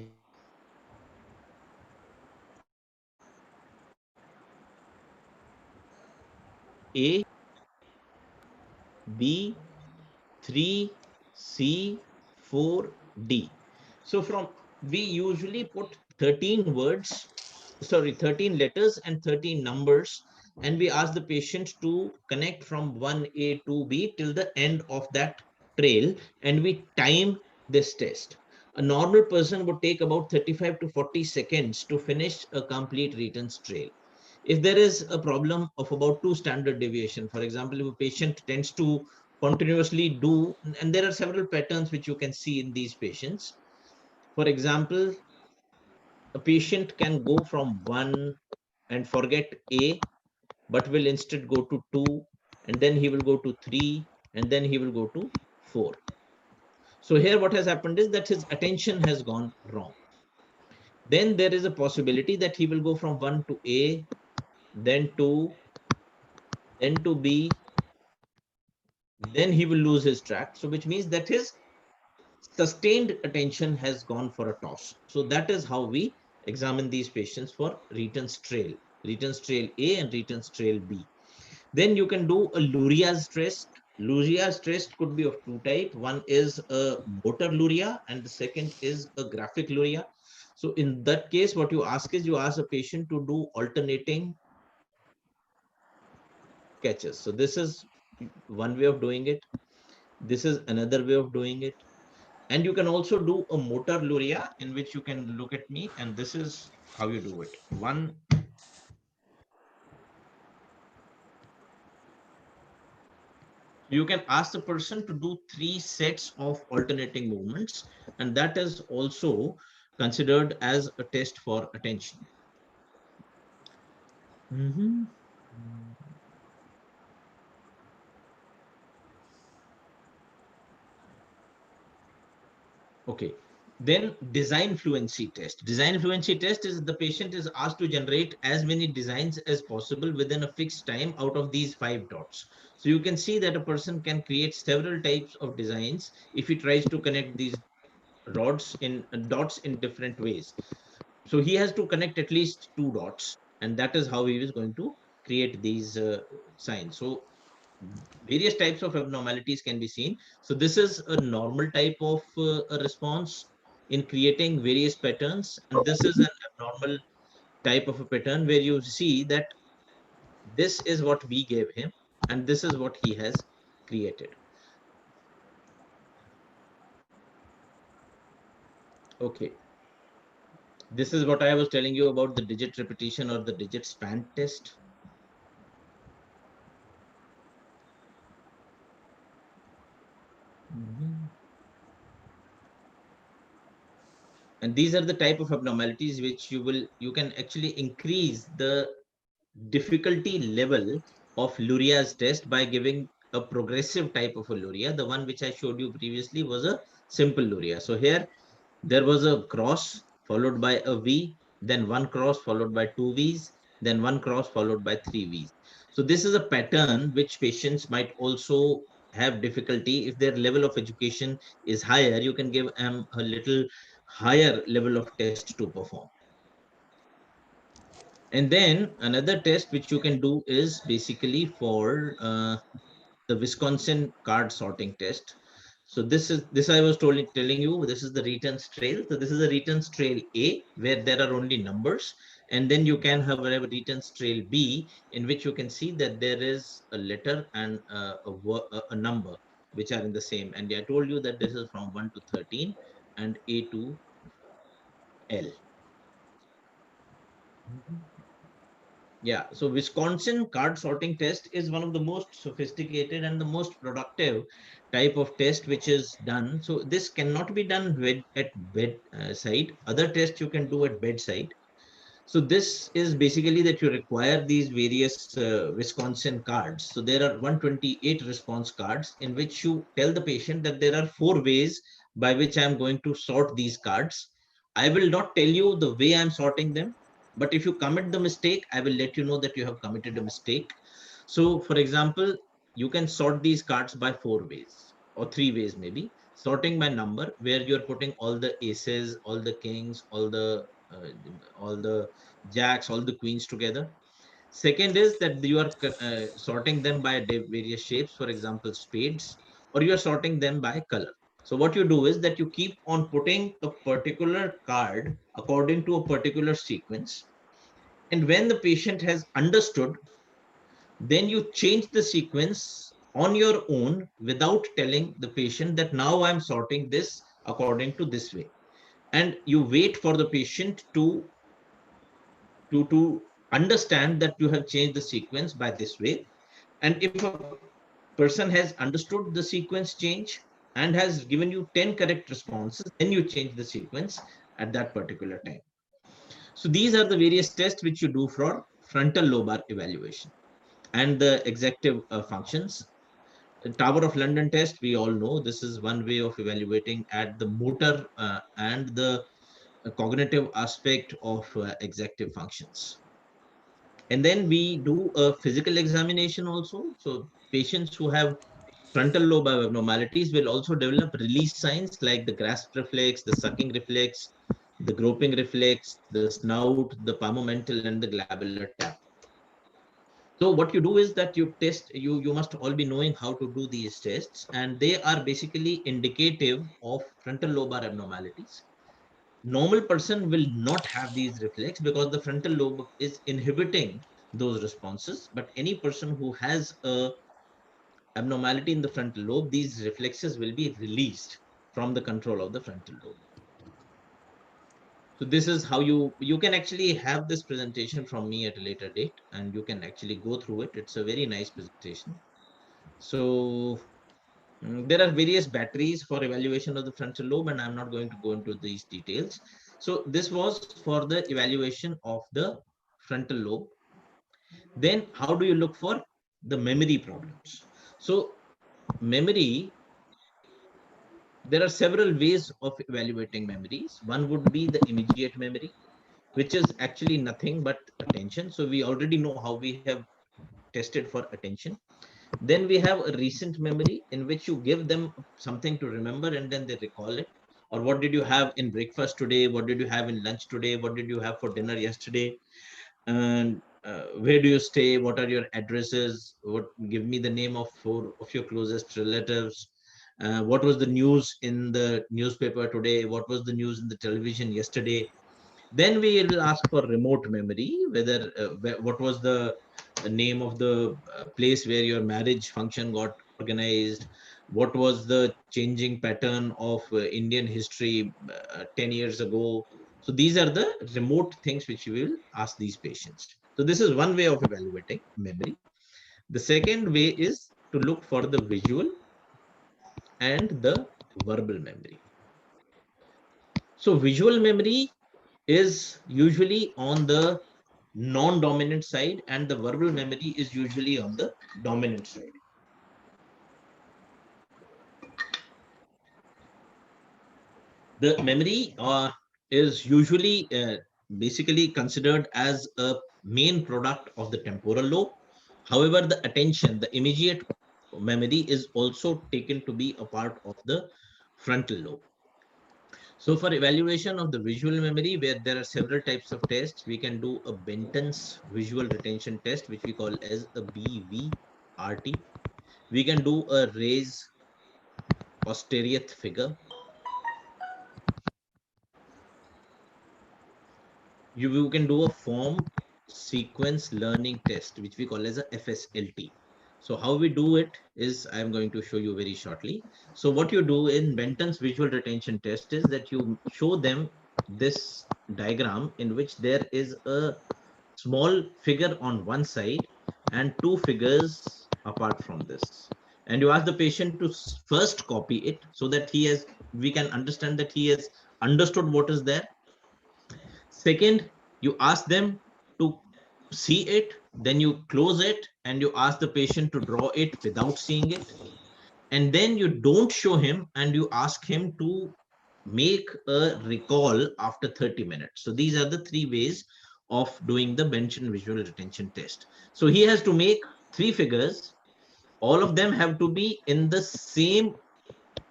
[SPEAKER 3] A, B, 3, C, 4, D. So from we usually put 13 words, sorry, 13 letters and 13 numbers, and we ask the patient to connect from 1A to B till the end of that trail, and we time this test. A normal person would take about 35 to 40 seconds to finish a complete Reiten's trail. If there is a problem of about 2 standard deviation, for example, if a patient tends to continuously do, and there are several patterns which you can see in these patients. For example, a patient can go from 1 and forget A, but will instead go to 2 and then he will go to 3, and then he will go to 4. So here what has happened is that his attention has gone wrong. Then there is a possibility that he will go from 1 to A, then 2, then to B, then he will lose his track. So which means that his sustained attention has gone for a toss. So that is how we examine these patients for Reiten's trail A and Reiten's trail B. Then you can do a Luria stress. Luria stress could be of two types. One is a motor Luria and the second is a graphic Luria. So in that case, what you ask is you ask a patient to do alternating sketches. So this is one way of doing it. This is another way of doing it. And you can also do a motor Luria in which you can look at me, and this is how you do it. One, you can ask the person to do 3 sets of alternating movements, and that is also considered as a test for attention. Okay. Then design fluency test. Design fluency test is the patient is asked to generate as many designs as possible within a fixed time out of these 5 dots. So you can see that a person can create several types of designs if he tries to connect these dots in different ways. So he has to connect at least 2 dots, and that is how he is going to create these signs. So various types of abnormalities can be seen. So this is a normal type of a response in creating various patterns, and this is an abnormal type of a pattern where you see that this is what we gave him and this is what he has created. Okay, this is what I was telling you about the digit repetition or the digit span test. And these are the type of abnormalities which you can actually increase the difficulty level of Luria's test by giving a progressive type of a Luria. The one which I showed you previously was a simple Luria. So here there was a cross followed by a V, then one cross followed by 2 Vs, then one cross followed by 3 Vs. So this is a pattern which patients might also have difficulty. If their level of education is higher, you can give them a little higher level of test to perform. And then another test which you can do is basically for the Wisconsin card sorting test. So this I was telling you, this is the returns trail. So this is a returns trail A where there are only numbers, and then you can have a returns trail B in which you can see that there is a letter and a number which are in the same. And I told you that this is from 1 to 13 and A to L. Yeah, so Wisconsin card sorting test is one of the most sophisticated and the most productive type of test which is done. So this cannot be done at bedside. Other tests you can do at bedside. So this is basically that you require these various Wisconsin cards. So there are 128 response cards in which you tell the patient that there are 4 ways by which I am going to sort these cards. I will not tell you the way I'm sorting them, but if you commit the mistake, I will let you know that you have committed a mistake. So for example, you can sort these cards by 4 ways or 3 ways maybe. Sorting by number, where you're putting all the aces, all the kings, all the jacks, all the queens together. Second is that you are sorting them by various shapes, for example, spades, or you are sorting them by color. So what you do is that you keep on putting a particular card according to a particular sequence. And when the patient has understood, then you change the sequence on your own without telling the patient that now I'm sorting this according to this way. And you wait for the patient to understand that you have changed the sequence by this way. And if a person has understood the sequence change and has given you 10 correct responses, then you change the sequence at that particular time. So these are the various tests which you do for frontal lobar evaluation. and the executive functions. Tower of London test, we all know this is one way of evaluating at the motor and the cognitive aspect of executive functions. And then we do a physical examination also. So patients who have frontal lobe abnormalities will also develop release signs like the grasp reflex, the sucking reflex, the groping reflex, the snout, the palmomental, and the glabular tap. So what you do is that you test, you must all be knowing how to do these tests, and they are basically indicative of frontal lobar abnormalities. Normal person will not have these reflex because the frontal lobe is inhibiting those responses. But any person who has a abnormality in the frontal lobe, these reflexes will be released from the control of the frontal lobe. So this is how you can actually have this presentation from me at a later date, and you can actually go through it. It's a very nice presentation. So there are various batteries for evaluation of the frontal lobe, and I'm not going to go into these details. So this was for the evaluation of the frontal lobe. Then how do you look for the memory problems? So memory, there are several ways of evaluating memories. One would be the immediate memory, which is actually nothing but attention. So we already know how we have tested for attention. Then we have a recent memory in which you give them something to remember and then they recall it. Or what did you have in breakfast today? What did you have in lunch today? What did you have for dinner yesterday? And where do you stay? What are your addresses? What, give me the name of four of your closest relatives. What was the news in the newspaper today? What was the news in the television yesterday? Then we will ask for remote memory, whether what was the name of the place where your marriage function got organized, what was the changing pattern of Indian history 10 years ago. So these are the remote things which you will ask these patients. So this is one way of evaluating memory. The second way is to look for the visual and the verbal memory. So visual memory is usually on the non-dominant side and the verbal memory is usually on the dominant side. The memory is usually basically considered as a main product of the temporal lobe. However, the attention, the immediate memory is also taken to be a part of the frontal lobe. So for evaluation of the visual memory, where there are several types of tests, we can do a Benton's visual retention test, which we call as a BVRT. We can do a Ray's posterior figure. You can do a form sequence learning test, which we call as a FSLT. So how we do it is I'm going to show you very shortly. So what you do in Benton's visual retention test is that you show them this diagram in which there is a small figure on one side and two figures apart from this. And you ask the patient to first copy it so that we can understand that he has understood what is there. Second, you ask them to see it, then you close it and you ask the patient to draw it without seeing it. And then you don't show him and you ask him to make a recall after 30 minutes. So these are the three ways of doing the Benton visual retention test. So he has to make three figures. All of them have to be in the same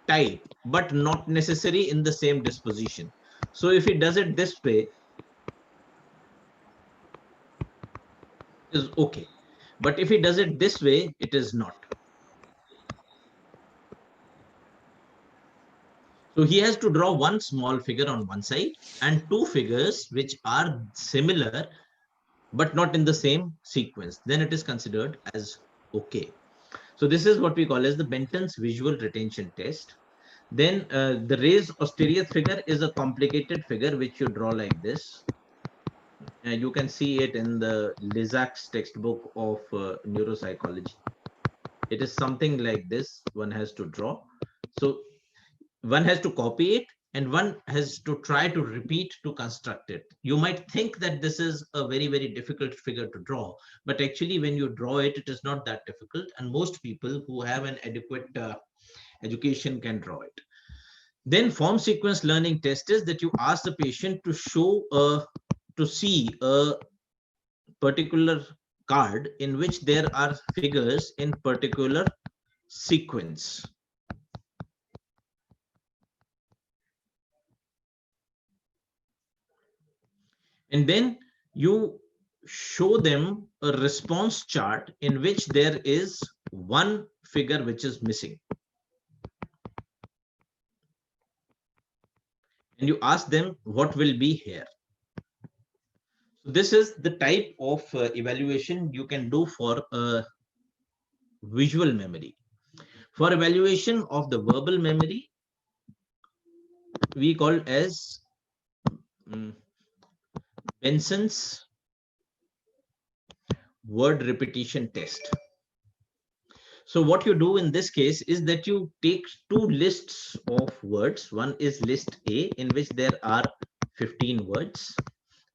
[SPEAKER 3] type, but not necessarily in the same disposition. So if he does it this way, is okay. But if he does it this way, it is not. So he has to draw one small figure on one side and two figures which are similar, but not in the same sequence. Then it is considered as okay. So this is what we call as the Benton's visual retention test. Then the Ray's posterior figure is a complicated figure which you draw like this. You can see it in the Lizak's textbook of neuropsychology. It is something like this one has to draw. So one has to copy it and one has to try to repeat to construct it. You might think that this is a very, very difficult figure to draw, but actually when you draw it, it is not that difficult, and most people who have an adequate education can draw it. Then form sequence learning test is that you ask the patient to to see a particular card in which there are figures in particular sequence. And then you show them a response chart in which there is one figure which is missing. And you ask them what will be here. So this is the type of evaluation you can do for visual memory. For evaluation of the verbal memory, we call as Benson's word repetition test. So what you do in this case is that you take two lists of words. One is list A, in which there are 15 words.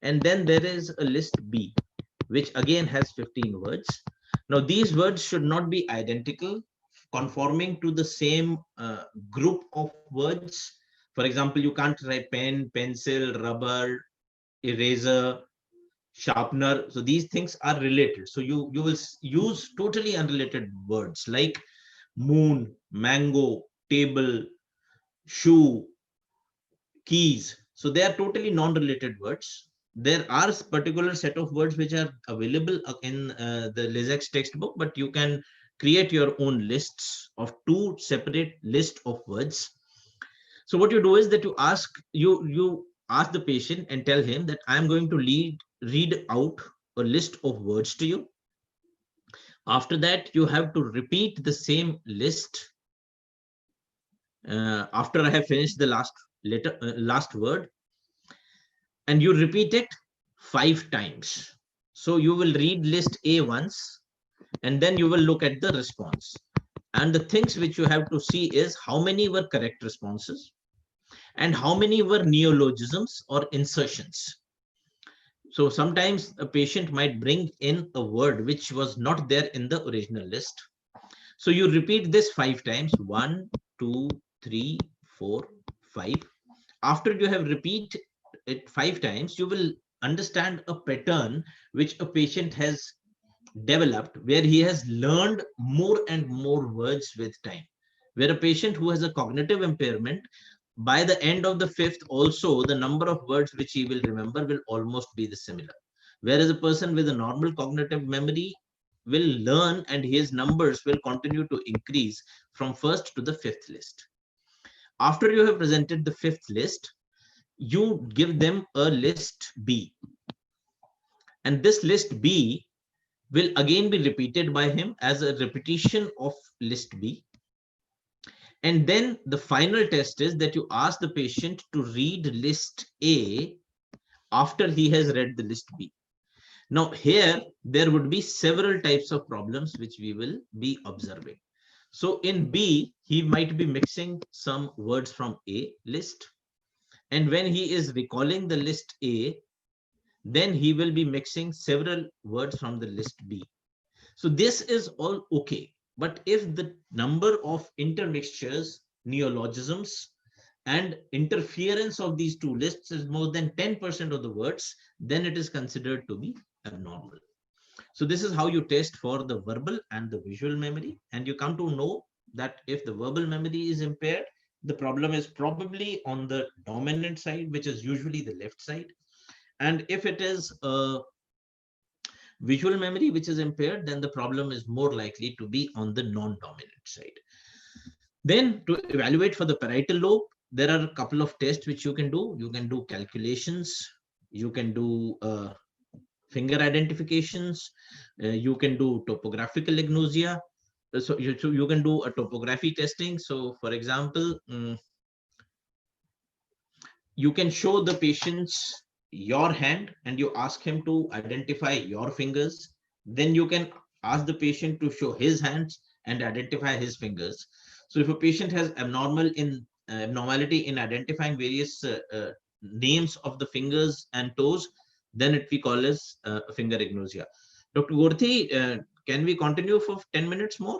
[SPEAKER 3] And then there is a list B, which again has 15 words. Now, these words should not be identical, conforming to the same group of words. For example, you can't write pen, pencil, rubber, eraser, sharpener. So these things are related. So you will use totally unrelated words like moon, mango, table, shoe, keys. So they are totally non-related words. There are particular set of words which are available in the Lizac textbook, but you can create your own lists of two separate lists of words. So what you do is that you ask the patient and tell him that I'm going to read out a list of words to you. After that, you have to repeat the same list after I have finished the last word, and you repeat it 5 times. So you will read list A once, and then you will look at the response. And the things which you have to see is how many were correct responses and how many were neologisms or insertions. So sometimes a patient might bring in a word which was not there in the original list. So you repeat this 5 times, 1, 2, 3, 4, 5. After you have repeated it 5 times, you will understand a pattern which a patient has developed, where he has learned more and more words with time. Where a patient who has a cognitive impairment, by the end of the 5th also, the number of words which he will remember will almost be the similar. Whereas a person with a normal cognitive memory will learn and his numbers will continue to increase from 1st to the 5th list. After you have presented the 5th list, you give them a list B. And this list B will again be repeated by him as a repetition of list B. And then the final test is that you ask the patient to read list A after he has read the list B. Now here, there would be several types of problems which we will be observing. So in B, he might be mixing some words from A list. And when he is recalling the list A, then he will be mixing several words from the list B. So this is all okay. But if the number of intermixtures, neologisms, and interference of these two lists is more than 10% of the words, then it is considered to be abnormal. So this is how you test for the verbal and the visual memory. And you come to know that if the verbal memory is impaired, the problem is probably on the dominant side, which is usually the left side. And if it is a visual memory which is impaired, then the problem is more likely to be on the non-dominant side. Then to evaluate for the parietal lobe, there are a couple of tests which you can do. You can do calculations, you can do finger identifications, you can do topographical agnosia. So you can do a topography testing. So for example, you can show the patients your hand and you ask him to identify your fingers. Then you can ask the patient to show his hands and identify his fingers. So if a patient has abnormal in abnormality in identifying various names of the fingers and toes, then it we call as finger agnosia. Dr. Gorthi, can we continue for 10 minutes more?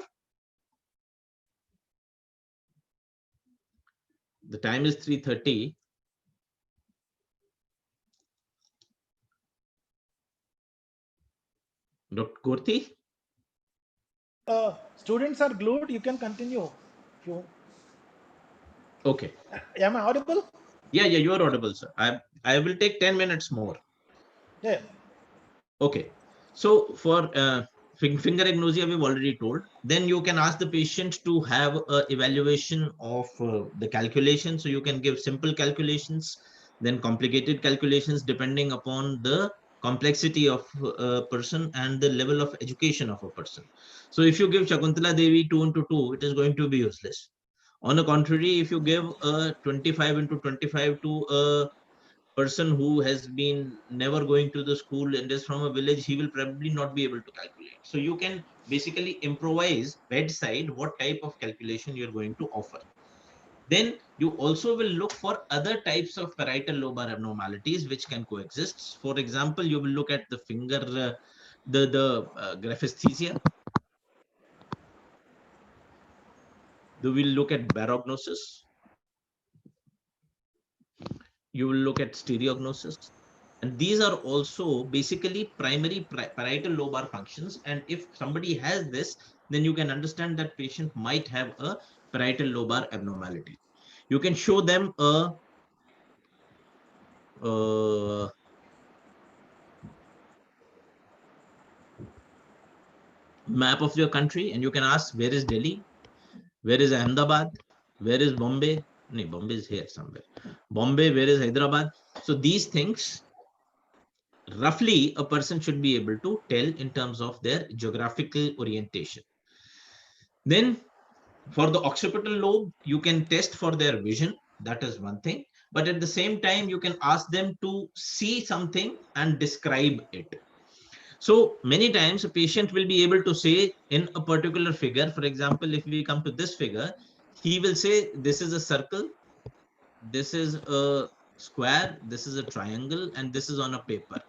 [SPEAKER 3] The time is 3:30. Dr. Gorthi?
[SPEAKER 2] Students are glued. You can continue. If you,
[SPEAKER 3] Okay.
[SPEAKER 2] am I audible?
[SPEAKER 3] Yeah, you are audible, sir. I will take 10 minutes more.
[SPEAKER 2] Yeah.
[SPEAKER 3] Okay. So for finger agnosia, we've already told. Then you can ask the patient to have a evaluation of the calculation. So you can give simple calculations, then complicated calculations depending upon the complexity of a person and the level of education of a person. So if you give Shakuntala Devi 2 into 2, it is going to be useless. On the contrary, if you give a 25 into 25 to a person who has been never going to the school and is from a village, he will probably not be able to calculate. So you can basically improvise bedside what type of calculation you're going to offer. Then you also will look for other types of parietal lobar abnormalities which can coexist. For example, you will look at the finger, the graphesthesia. You will look at barognosis. You will look at stereognosis. And these are also basically primary parietal lobar functions. And if somebody has this, then you can understand that patient might have a parietal lobar abnormality. You can show them a map of your country and you can ask, where is Delhi? Where is Ahmedabad? Where is Bombay? No, Bombay is here somewhere. Bombay, where is Hyderabad? So these things roughly a person should be able to tell in terms of their geographical orientation. Then for the occipital lobe, you can test for their vision. That is one thing. But at the same time, you can ask them to see something and describe it. So many times a patient will be able to say in a particular figure, for example, if we come to this figure, he will say, this is a circle, this is a square, this is a triangle, and this is on a paper.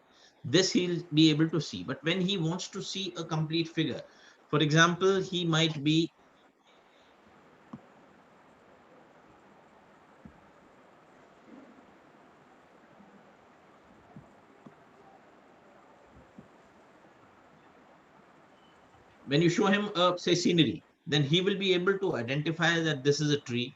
[SPEAKER 3] This he'll be able to see. But when he wants to see a complete figure, for example, he might be when you show him say scenery, then he will be able to identify that this is a tree.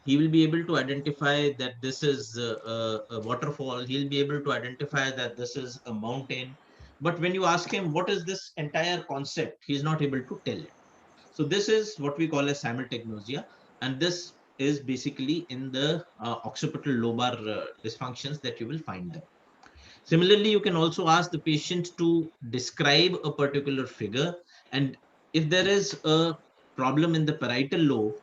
[SPEAKER 3] He will be able to identify that this is a waterfall. He'll be able to identify that this is a mountain. But when you ask him what is this entire concept, he's not able to tell it. So this is what we call as simultagnosia, and this is basically in the occipital lobar dysfunctions that you will find them. Similarly, you can also ask the patient to describe a particular figure. And if there is a problem in the parietal lobe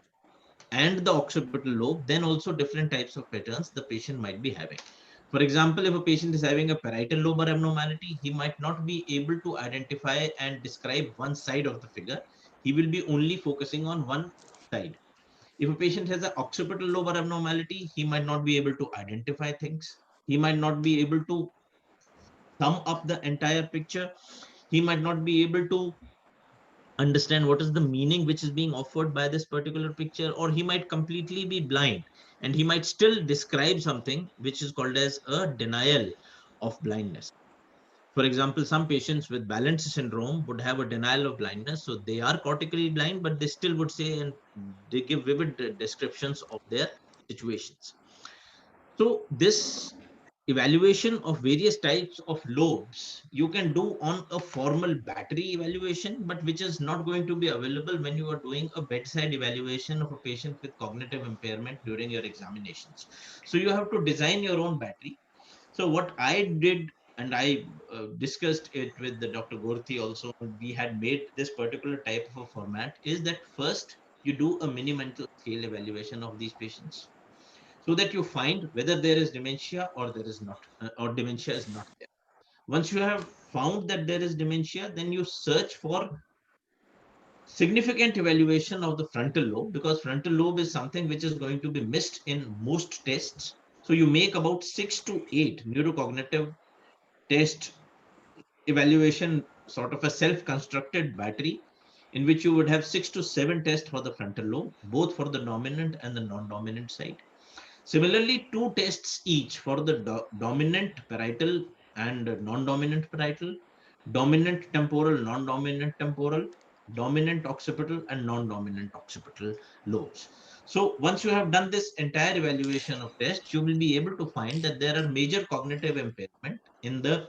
[SPEAKER 3] and the occipital lobe, then also different types of patterns the patient might be having. For example, if a patient is having a parietal lobar abnormality, he might not be able to identify and describe one side of the figure. He will be only focusing on one side. If a patient has an occipital lobar abnormality, he might not be able to identify things. He might not be able to sum up the entire picture. He might not be able to understand what is the meaning which is being offered by this particular picture, or he might completely be blind and he might still describe something which is called as a denial of blindness. For example, some patients with balance syndrome would have a denial of blindness, so they are cortically blind, but they still would say and they give vivid descriptions of their situations. So this evaluation of various types of lobes you can do on a formal battery evaluation, but which is not going to be available when you are doing a bedside evaluation of a patient with cognitive impairment during your examinations. So you have to design your own battery. So what I did, and I discussed it with the Dr. Gorthi also, we had made this particular type of a format, is that first you do a mini mental scale evaluation of these patients so that you find whether there is dementia or there is not, or dementia is not there. Once you have found that there is dementia, then you search for significant evaluation of the frontal lobe, because frontal lobe is something which is going to be missed in most tests. So you make about 6 to 8 neurocognitive test evaluation, sort of a self-constructed battery, in which you would have 6 to 7 tests for the frontal lobe, both for the dominant and the non-dominant side. Similarly, 2 tests each for the dominant parietal and non-dominant parietal, dominant temporal, non-dominant temporal, dominant occipital and non-dominant occipital lobes. So once you have done this entire evaluation of tests, you will be able to find that there are major cognitive impairment in the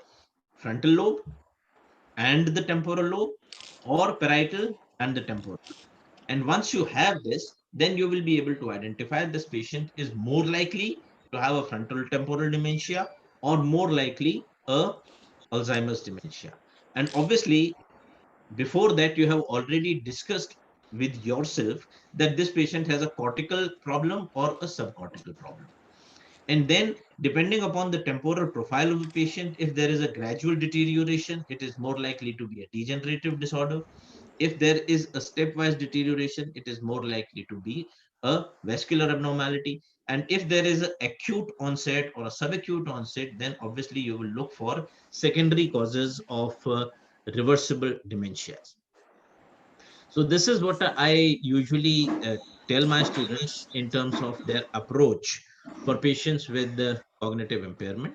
[SPEAKER 3] frontal lobe and the temporal lobe, or parietal and the temporal. And once you have this, then you will be able to identify this patient is more likely to have a frontal temporal dementia or more likely a Alzheimer's dementia. And obviously, before that, you have already discussed with yourself that this patient has a cortical problem or a subcortical problem. And then, depending upon the temporal profile of the patient, if there is a gradual deterioration, it is more likely to be a degenerative disorder. If there is a stepwise deterioration, it is more likely to be a vascular abnormality. And if there is an acute onset or a subacute onset, then obviously you will look for secondary causes of reversible dementias. So this is what I usually tell my students in terms of their approach for patients with cognitive impairment.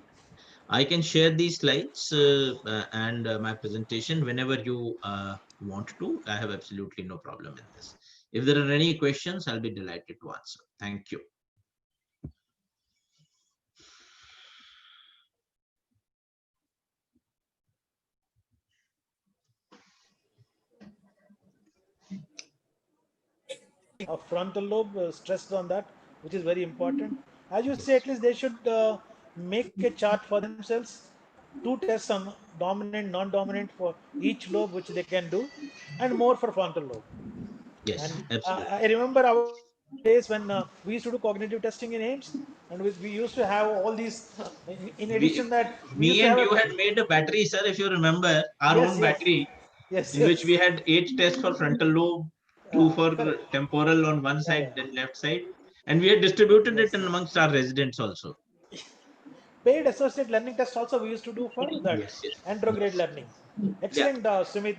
[SPEAKER 3] I can share these slides and my presentation whenever you want to. I have absolutely no problem in this. If there are any questions, I'll be delighted to answer. Thank you.
[SPEAKER 2] A frontal lobe stressed on that, which is very important. As you say,
[SPEAKER 3] Yes.
[SPEAKER 2] at least they should make a chart for themselves. Two tests on dominant, non-dominant for each lobe, which they can do, and more for frontal lobe.
[SPEAKER 3] Yes,
[SPEAKER 2] And I
[SPEAKER 3] absolutely.
[SPEAKER 2] remember our days when we used to do cognitive testing in AIMS, and we used to have all these. In addition,
[SPEAKER 3] We,
[SPEAKER 2] that we used to
[SPEAKER 3] me
[SPEAKER 2] have
[SPEAKER 3] and
[SPEAKER 2] a
[SPEAKER 3] you had made a battery, sir, if you remember, our
[SPEAKER 2] yes,
[SPEAKER 3] own
[SPEAKER 2] yes,
[SPEAKER 3] battery,
[SPEAKER 2] yes,
[SPEAKER 3] in which we
[SPEAKER 2] yes,
[SPEAKER 3] had 8 tests for frontal lobe, 2 for
[SPEAKER 2] correct.
[SPEAKER 3] temporal on one
[SPEAKER 2] Yeah,
[SPEAKER 3] side,
[SPEAKER 2] yeah,
[SPEAKER 3] then left side. And we had distributed it
[SPEAKER 2] yes,
[SPEAKER 3] in
[SPEAKER 2] yes.
[SPEAKER 3] amongst our residents also.
[SPEAKER 2] Paid associate learning test also we used to do for that
[SPEAKER 3] Yes, yes,
[SPEAKER 2] andrograde
[SPEAKER 3] yes.
[SPEAKER 2] learning.
[SPEAKER 3] Yeah,
[SPEAKER 2] Excellent, Sumit.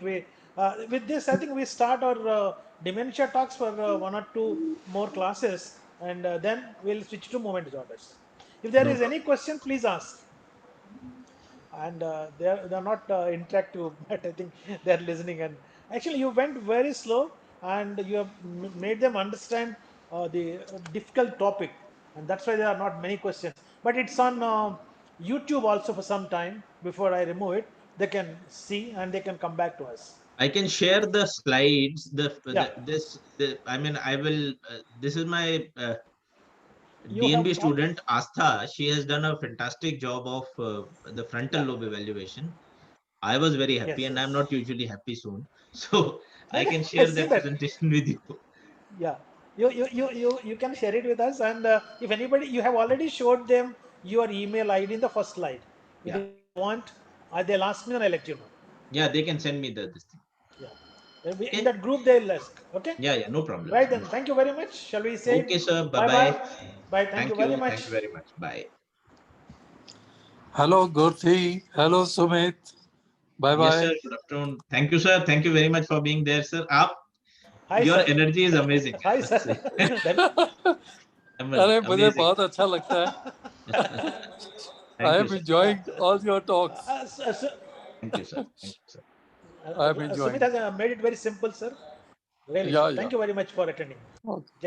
[SPEAKER 2] With this, I think we start our dementia talks for one or two more classes, and then we'll switch to movement disorders. If there
[SPEAKER 3] no
[SPEAKER 2] is
[SPEAKER 3] problem.
[SPEAKER 2] any question, please ask. And they're not interactive, but I think they're listening. And actually, you went very slow, and you have made them understand the difficult topic, and that's why there are not many questions. But it's on YouTube also for some time before I remove it. They can see and they can come back to us.
[SPEAKER 3] I can share the slides.
[SPEAKER 2] Yeah,
[SPEAKER 3] I mean, I will. This is my
[SPEAKER 2] you
[SPEAKER 3] DNB
[SPEAKER 2] have come.
[SPEAKER 3] student Astha. She has done a fantastic job of the frontal
[SPEAKER 2] Yeah,
[SPEAKER 3] lobe evaluation. I was very happy,
[SPEAKER 2] yes,
[SPEAKER 3] and I'm
[SPEAKER 2] yes.
[SPEAKER 3] not usually happy soon. So I
[SPEAKER 2] Okay,
[SPEAKER 3] can
[SPEAKER 2] I
[SPEAKER 3] share
[SPEAKER 2] see
[SPEAKER 3] that
[SPEAKER 2] that.
[SPEAKER 3] presentation with you.
[SPEAKER 2] Yeah, you can share it with us, and if anybody, you have already showed them your email ID in the first slide. If
[SPEAKER 3] Yeah,
[SPEAKER 2] they want, they'll ask me and I'll let you know.
[SPEAKER 3] yeah, they can send me this thing.
[SPEAKER 2] Yeah, in
[SPEAKER 3] Okay.
[SPEAKER 2] that group they'll ask. Okay,
[SPEAKER 3] Yeah, yeah, no problem,
[SPEAKER 2] right
[SPEAKER 3] sir.
[SPEAKER 2] then.
[SPEAKER 3] No.
[SPEAKER 2] Thank you very much. Shall we say
[SPEAKER 3] Okay, sir. Bye
[SPEAKER 2] bye
[SPEAKER 3] bye.
[SPEAKER 2] bye? Bye. Thank you
[SPEAKER 3] Thank
[SPEAKER 2] very
[SPEAKER 3] you.
[SPEAKER 2] much.
[SPEAKER 3] Thank you very much. Bye.
[SPEAKER 5] Hello, Gorthi. Hello, Sumit. Bye
[SPEAKER 3] Yes, sir.
[SPEAKER 5] bye.
[SPEAKER 3] Good afternoon. Thank you, sir. Thank you very much for being there, sir.
[SPEAKER 2] Hi
[SPEAKER 3] Your
[SPEAKER 2] sir.
[SPEAKER 3] energy is amazing, I
[SPEAKER 2] Hi
[SPEAKER 3] must
[SPEAKER 2] sir.
[SPEAKER 3] say.
[SPEAKER 2] Then,
[SPEAKER 5] अरे मुझे
[SPEAKER 3] Amazing.
[SPEAKER 5] बहुत अच्छा लगता है. I
[SPEAKER 3] Thank you,
[SPEAKER 5] am
[SPEAKER 3] sir.
[SPEAKER 5] enjoying all your talks.
[SPEAKER 3] Thank you, sir. Thank you, sir.
[SPEAKER 5] I am
[SPEAKER 2] Sumit
[SPEAKER 5] enjoying.
[SPEAKER 2] has made it very simple, sir. Really.
[SPEAKER 5] Yeah,
[SPEAKER 2] Thank
[SPEAKER 5] yeah.
[SPEAKER 2] you very much for attending.
[SPEAKER 5] Okay.